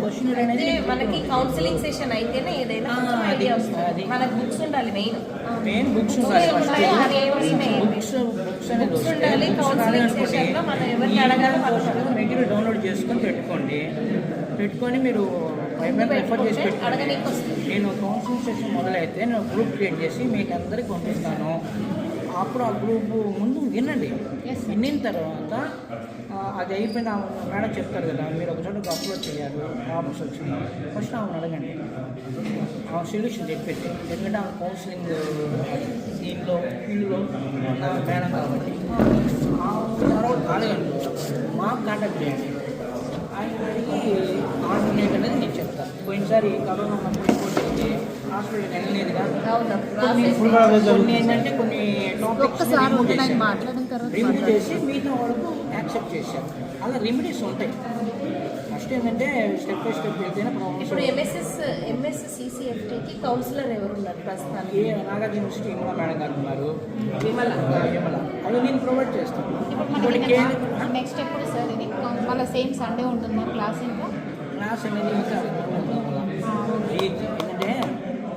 క్వశ్చన్ అనేది మనకి కౌన్సిలింగ్ సెషన్ అయితేనే ఏదైనా ఐడియా వస్తుంది. మనకు బుక్స్ ఉండాలి, మెయిన్ బుక్స్ ఉండాలి. బుక్స్ ఉండాలి. కౌన్సిలింగ్ సెషన్లో మనం ఎవరిని అడగాలి మెటీరియల్ డౌన్లోడ్ చేసుకొని పెట్టుకొని మీరు రెఫర్ చేసి పెట్టుకోండి. నేను కౌన్సిలింగ్ సెషన్ మొదలైతే నేను గ్రూప్ క్రియేట్ చేసి మీకు అందరికి పంపిస్తాను. అప్పుడు ఆ గ్రూప్ ముందు వినండి. విన్న తర్వాత అది అయిపోయిన మేడం చెప్తారు కదా, మీరు ఒక చోట అప్లోడ్ చేయాలి, ప్రాబ్లమ్స్ వచ్చినాయి, ఫస్ట్ ఆమెను అడగండి, ఆ సొల్యూషన్ చెప్పేది. ఎందుకంటే ఆమె కౌన్సిలింగ్ దీనిలో ఫీల్డ్లో ఉన్న మేడం కాబట్టి తర్వాత అడగండి, మాకు కాంటాక్ట్ చేయండి. ఆయన అడిగి ఆల్టర్నేట్ అనేది నేను చెప్తాను. పోయినసారి కరోనా ఉన్నప్పుడు హాస్పిటల్కి వెళ్ళలేదుగా, కొన్ని ఏంటంటే కొన్ని టాపిక్స్ రిమూవ్ చేసి మిగతా వాళ్ళకు యాక్సెప్ట్ చేశారు. అలా రెమెడీస్ ఉంటాయి. ఫస్ట్ ఏంటంటే స్టెప్ బై స్టెప్ వెళ్తేనే ప్రాబ్లమ్స్. ఇప్పుడు ఎంఎస్ CCFTకి కౌన్సిలర్ ఎవరు ఉన్నారు ప్రస్తుతానికి? నాగార్జున యూనివర్సిటీ విమల మేడం గారు ఉన్నారు. విమల అవి నేను ప్రొవైడ్ చేస్తాను. నెక్స్ట్ ఎప్పుడు సార్ ఇది మళ్ళీ సేమ్ సండే ఉంటుందా క్లాస్? ఇంకా క్లాస్ అనేది ఇంకా ఏంటంటే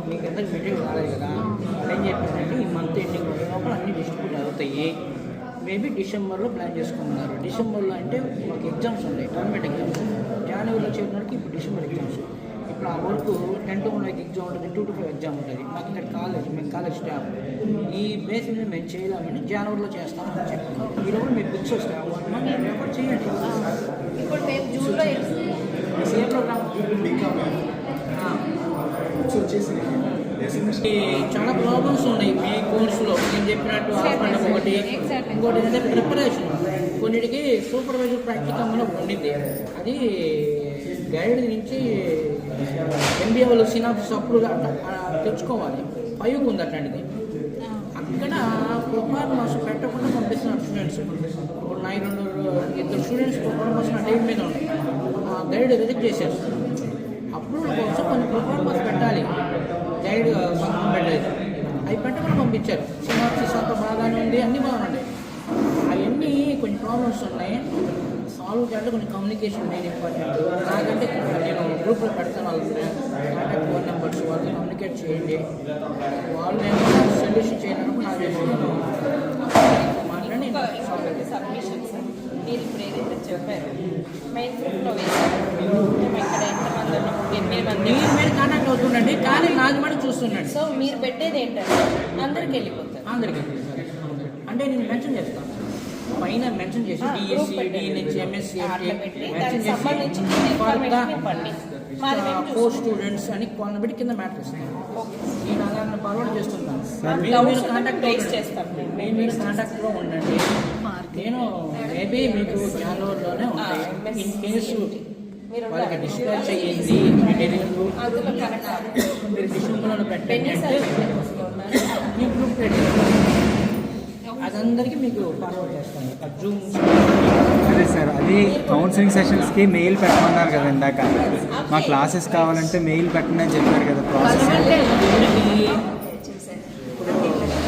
మీకు ఎంత మెటీరియల్ రాలేదు కదా, ఏం చెప్పారంటే ఈ మంత్ ఎండింగ్ లోపల అన్ని డిస్ట్రిబ్యూట్ అవుతాయి. మేబీ డిసెంబర్లో ప్లాన్ చేసుకున్నారు. డిసెంబర్లో అంటే మాకు ఎగ్జామ్స్ ఉన్నాయి, గవర్నమెంట్ ఎగ్జామ్స్. జనవరిలో చేరినోడికి ఇప్పుడు డిసెంబర్ ఎగ్జామ్స్. ఇప్పుడు ఆ వరకు 10 to 1 ఎగ్జామ్ ఉంటుంది, 2 to 5 ఎగ్జామ్ ఉంటుంది. మాకు ఇక్కడ మేము కాలేజ్ స్టాఫ్ ఈ బేసిస్ మీద మేము చేయలేమని జనవరిలో చేస్తామని చెప్పాం. ఈరోజు మీకు బుక్స్ వస్తాయి, మీరు రెఫర్ చేయండి. ఇప్పుడు మేము జూన్లో ఏ ప్రోగ్రామ్ వచ్చేసి చాలా ప్రాబ్లమ్స్ ఉన్నాయి మీ కోర్సులో. నేను చెప్పినట్టు హాస్పిటల్ ఒకటి, ఇంకోటి ఏంటంటే ప్రిపరేషన్. కొన్నిటికి సూపర్వైజర్ ప్రాక్టికల్లో ఉండింది, అది గైడ్ నుంచి MBA వాళ్ళు సినాప్సిస్ అప్పుడు తెచ్చుకోవాలి. 5 ఉంది అట్లాంటిది. అక్కడ పర్ఫార్మెన్స్ పెట్టకుండా పంపిస్తున్నారు స్టూడెంట్స్. ఇప్పుడు 2 స్టూడెంట్స్ పర్ఫార్మెన్స్ నా టైం మీద ఉన్నాయి, గైడ్ రిజెక్ట్ చేశారు. అప్రూవల్ కోసం కొన్ని పర్ఫార్మెన్స్ పెట్టాలి, గైడ్ సంతకం పెట్టలేదు. అవి పెట్టకుండా పంపించారు. సినాప్సిస్ అంతా బాగానే ఉంది, అన్నీ బాగున్నాయి. అవన్నీ కొన్ని ప్రాబ్లమ్స్ ఉన్నాయి. మామూలుగా అంటే కొన్ని కమ్యూనికేషన్ మెయిన్ ఇంపార్టెంట్. నాకంటే నేను గ్రూప్లో పెడతాను వాళ్ళని, కాంటాక్ట్ ఫోన్ నెంబర్స్, వాళ్ళని కమ్యూనికేట్ చేయండి. వాళ్ళు ఏమైనా సొల్యూషన్ చేయడానికి నాకు మాట్లాడి సబ్మిషన్స్ మీరు ఇప్పుడు ఏదైతే చెప్పారు మెయిన్ గ్రూప్లో వేసారు మేము ఇక్కడ ఎంతమంది ఉన్నాము 8 మంది మీరు కాంటాక్ట్ అవుతుండండి, కానీ నాది మటు చూస్తుండండి. సో మీరు పెట్టేది ఏంటంటే అందరికి వెళ్ళిపోతారు. అందరికీ అంటే నేను మెన్షన్ చేస్తాను, పైన మెన్షన్ చేసి డిఎస్సి, డిఎన్హెచ్, ఎంఎస్సి మెన్షన్ చేసి పోస్ట్ స్టూడెంట్స్ అని వాళ్ళని పెట్టి కింద మ్యాటర్ ఇస్తాను. నేను అలాగే ఫార్వర్డ్ చేస్తున్నాను. మీరు కాంటాక్ట్ మీరు కాంటాక్ట్లో ఉండండి. నేను మేబీ మీకు జనవరిలోనే ఉంటాయి. ఇన్ కేసు వాళ్ళకి డిస్పాచ్ అయ్యింది మెటీరియల్ మీరు డిస్ట్రిబ్యూషన్లో పెట్టండి అంటే మీ గ్రూప్ పెట్టి అదందరికీ మీకు ఫార్వర్డ్ చేస్తాను. జూమ్ అదే సార్, అది కౌన్సిలింగ్ సెషన్స్కి మెయిల్ పెట్టమన్నారు కదా ఇందాక. మా క్లాసెస్ కావాలంటే మెయిల్ పెట్టండి అని చెప్పారు కదా. ప్రాసెస్ ఇప్పుడు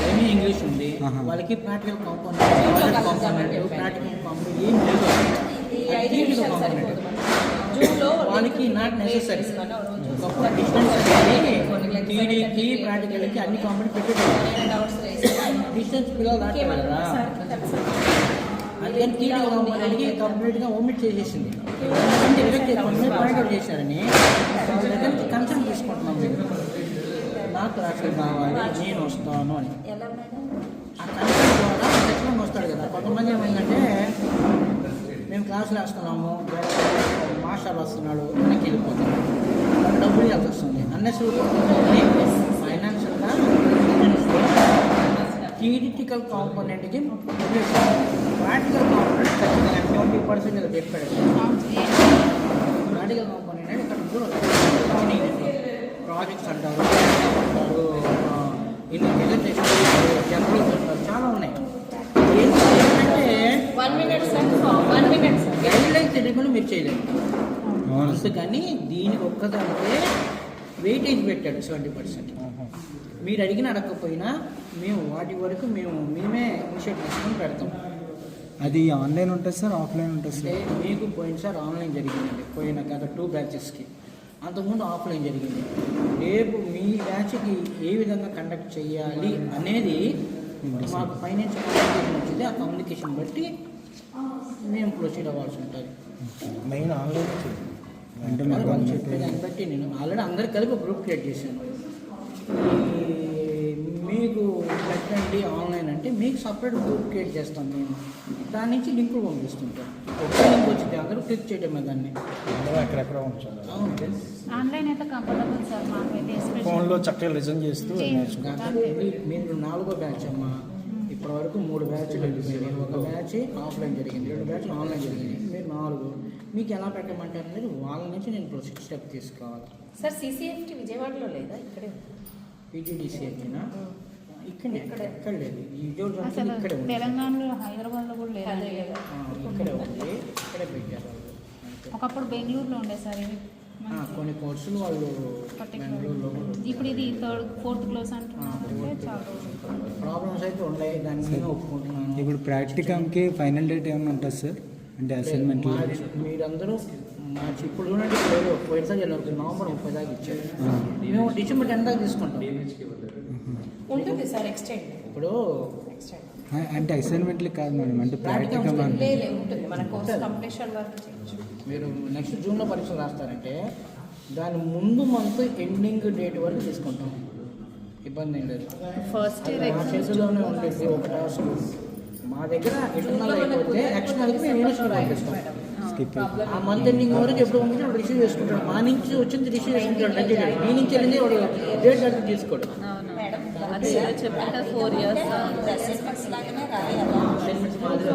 ఏమీ ఇంగ్లీష్ ఉంది, వాళ్ళకి ప్రాక్టికల్ కాంపోనెంట్ ప్రాక్టికల్ కాంపోనెంట్ ఏం లేదు. థియరిటికల్ కాంపోనెంట్ వాళ్ళకి నాట్ నెసెసరీ. ఒకప్పుడు డిస్టెన్స్ అనేది థియరీకి ప్రాక్టికల్కి అన్ని కాంపోనెంట్ పెట్టేది. డిస్టెన్స్ పిల్లలు దాటారు కదా, అందుకని థియరిటికల్ కాంపోనెంట్కి కంప్లీట్గా ఓమిట్ చేసేసింది. పాయింట్ అవుట్ చేశారని వాళ్ళ దగ్గర నుంచి కన్సల్ట్ తీసుకుంటున్నాం. మీరు నాకు ప్రాక్టికల్ కావాలి, నేను వస్తాను అని ఆ కన్సల్ట్ ద్వారా ఖచ్చితంగా వస్తాడు కదా. కొంతమంది ఏమైందంటే మేము క్లాసులు వేస్తున్నాము, మాస్టర్ వస్తున్నాడు, వెనక్కి వెళ్ళిపోతాడు, డబ్బులు ఎంత వస్తుంది అన్నెసరీ ఫైనాన్షియల్గా. థియరిటికల్ కాంపోనెంట్కి ప్రాక్టికల్ కాంపోనెంట్ ఖచ్చితంగా 20% చెప్పాడు. ప్రాక్టికల్ కాంపోనెంట్ అంటే ఇక్కడ ప్రాజెక్ట్స్ అంటారు, ఇన్ని ప్రెజెంటేషన్ జనరల్స్ అంటారు, చాలా ఉన్నాయి. ఏంటంటే 1 minute గైడ్ లైన్స్ తెలియకుండా మీరు చేయలేదు. అందుకని దీనికి ఒక్కదానికే వెయిటేజ్ పెట్టాడు 70%. మీరు అడగకపోయినా మేము వాటి వరకు మేమే ఇనిషియేట్ చేసుకొని పెడతాం. అది ఆన్లైన్ ఉంటుంది సార్, ఆఫ్లైన్ ఉంటుంది సార్? అంటే మీకు పోయినసారి ఆన్లైన్ జరిగిందండి, పోయిన గత 2 బ్యాచెస్కి. అంతకుముందు ఆఫ్లైన్ జరిగింది. రేపు మీ బ్యాచ్కి ఏ విధంగా కండక్ట్ చేయాలి అనేది మాకు ఫైనాన్స్ కమ్యూనికేషన్ వచ్చింది. ఆ కమ్యూనికేషన్ బట్టి మేము ప్రొసీడ్ అవ్వాల్సి ఉంటుంది. మెయిన్ ఆన్లైన్ అంటే వాళ్ళు చెప్పేదాన్ని బట్టి నేను ఆల్రెడీ అందరు కలిపి గ్రూప్ క్రియేట్ చేశాను. మీకు పెట్టండి ఆన్లైన్ అంటే మీకు సపరేట్ గ్రూప్ క్రియేట్ చేస్తాం మేము. దాని నుంచి లింకులు పంపిస్తుంటాం. ఒకే లింక్ వచ్చింది, అందరూ క్లిక్ చేయడమే దాన్ని. ఎక్కడెక్కడ ఉంచాలి. ఆన్లైన్ అయితే కంఫర్టబుల్ సార్, మాకైతే ఫోన్లో చక్కగా లిజన్ చేస్తూ మీరు 4వ బ్యాచ్ అమ్మా. ఇప్పటివరకు 3 బ్యాచ్లు వెళ్ళిపోయినాయి. 1 బ్యాచ్ ఆఫ్లైన్ జరిగింది, 2 బ్యాచ్లు ఆన్లైన్ జరిగింది. మీరు 4. మీకు ఎలా పెట్టమంటారు అనేది వాళ్ళ నుంచి నేను ప్రొసీడ్ స్టెప్ తీసుకోవాలి. సార్ CCFT విజయవాడలో లేదా ఇక్కడే? PGDC అయినా ఇక్కడ లేదు. ఈ విజయవాడ ఇక్కడే ఉంది, తెలంగాణలో హైదరాబాద్లో కూడా లేదు. ఇక్కడే ఉంది, ఇక్కడే పెట్టారు. ఒకప్పుడు బెంగళూరులో ఉండే సార్ ఇవి కొన్ని కోర్సులు వాళ్ళు బెంగళూరులో. ఇప్పుడు ఇది 3rd 4th క్లాస్ అంటున్నారు. చాలా ప్రాబ్లమ్స్ అయితే ఉన్నాయి, దాన్ని నేను ఒప్పుకుంటున్నాను. ఇప్పుడు ప్రాక్టికమ్కి ఫైనల్ డేట్ ఏమైనా ఉంటుంది సార్? అంటే అసైన్మెంట్ మీరందరూ మార్చి ఇప్పుడు చూడండి, పోయినసారి నవంబర్ 30 దాకా ఇచ్చారు. మేము డిసెంబర్ 10 దాకా తీసుకుంటాం. ఉంటుంది సార్ ఎక్స్టెండ్. ఇప్పుడు అంటే అసైన్మెంట్లు కాదు మేడం, అంటే ప్రాక్టికల్ ఉంటుంది. మన కోర్స్ కంప్లీషన్ వరకు చేయొచ్చు. మీరు నెక్స్ట్ జూన్లో పరీక్షలు రాస్తారంటే దాని ముందు మంత్ ఎండింగ్ డేట్ వరకు తీసుకుంటాం, ఇబ్బంది ఏం లేదు. ఫస్ట్ మా చేతుల్లోనే ఉండేది ఒక టాస్క్. మా దగ్గర ఇంటర్నల్ అయిపోతే ఎక్స్టర్నల్కి మేము యూనివర్సిటీ పంపిస్తాం. ఆ మంత్ ఎండింగ్ వరకు ఎప్పుడు పంపిస్తే వాడు రిసీవ్ చేసుకుంటాడు. మా నుంచి వచ్చింది రిసీవ్ చేసుకుంటాడు. అంటే మీ నుంచి వెళ్ళింది వాడు డేట్ అడిగి తీసుకోడు. అది చెప్పాక 4 years అసైన్మెంట్స్ మాదిరి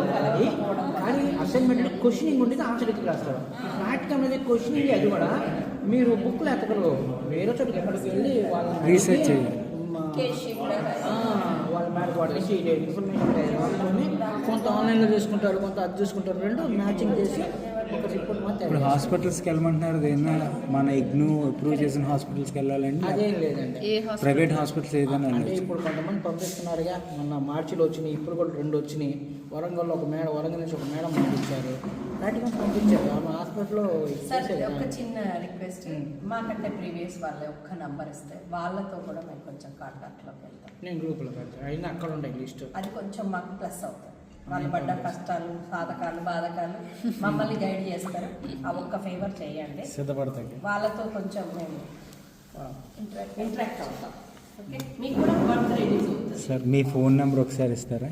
కానీ అసైన్మెంట్ క్వశ్చనింగ్ ఉండేది, ఆన్సర్ ఎత్తుకు రాస్తారు. ప్రాక్టికల్ అనేది క్వశ్చనింగ్, అది కూడా మీరు బుక్లు ఎత్తకరు, వేరే చోటుకి ఎక్కడికి వెళ్ళి వాళ్ళ రీసెర్చ్ చేయాలి. వాళ్ళ మేరకు వాటి నుంచి ఇన్ఫర్మేషన్ రాసుకొని కొంత ఆన్లైన్లో చేసుకుంటారు, కొంత అది చేసుకుంటారు. 2 మ్యాచింగ్ చేసి ఒక రిపోర్ట్ మాత్రం. ఇప్పుడు హాస్పిటల్స్కి వెళ్ళమంటున్నారు, ఏదైనా మన ఇగ్నూ అప్రూవ్ చేసిన హాస్పిటల్స్కి వెళ్ళాలండి? అదేం లేదండి, ప్రైవేట్ హాస్పిటల్స్ ఏదైనా అంటే ఇప్పుడు కొంతమంది పంపిస్తున్నారుగా. మొన్న మార్చిలో వచ్చినాయి, ఇప్పుడు కూడా 2 వచ్చినాయి. వరంగల్లో ఒక మేడం, వరంగల్ నుంచి ఒక మేడం పంపించారు. నాటికం పంపించారు ఆ హాస్పిటల్లో సార్ ఒక చిన్న రిక్వెస్ట్, మాకంటే ప్రీవియస్ వాళ్ళే ఒక్క నంబర్ ఇస్తే వాళ్ళతో కూడా మేము కొంచెం కాంటాక్ట్లోకి వెళ్తాం. నేను గ్రూప్లో పెడతాను, అయినా అక్కడ ఉంటాయి లిస్ట్. అది కొంచెం మాకు ప్లస్ అవుతుంది. వాళ్ళు పడ్డ కష్టాలు, సాధకాలు, బాధకాలు మమ్మల్ని గైడ్ చేస్తారు. ఆ ఒక్క ఫేవర్ చేయండి, సిద్ధపడతాయి. వాళ్ళతో కొంచెం మేము ఇంటరాక్ట్ అవుతాం. ఓకే, మీకు కూడా వర్క్ రిలీజ్ అవుతుంది. సార్ మీ ఫోన్ నెంబర్ ఒకసారి ఇస్తారా?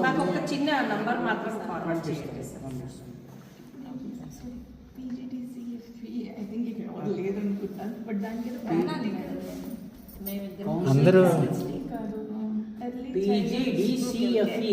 నాకు ఒక చిన్న నంబర్ మాత్రం ఫార్వర్డ్ చేయండి సార్. అందరూ PGDCFE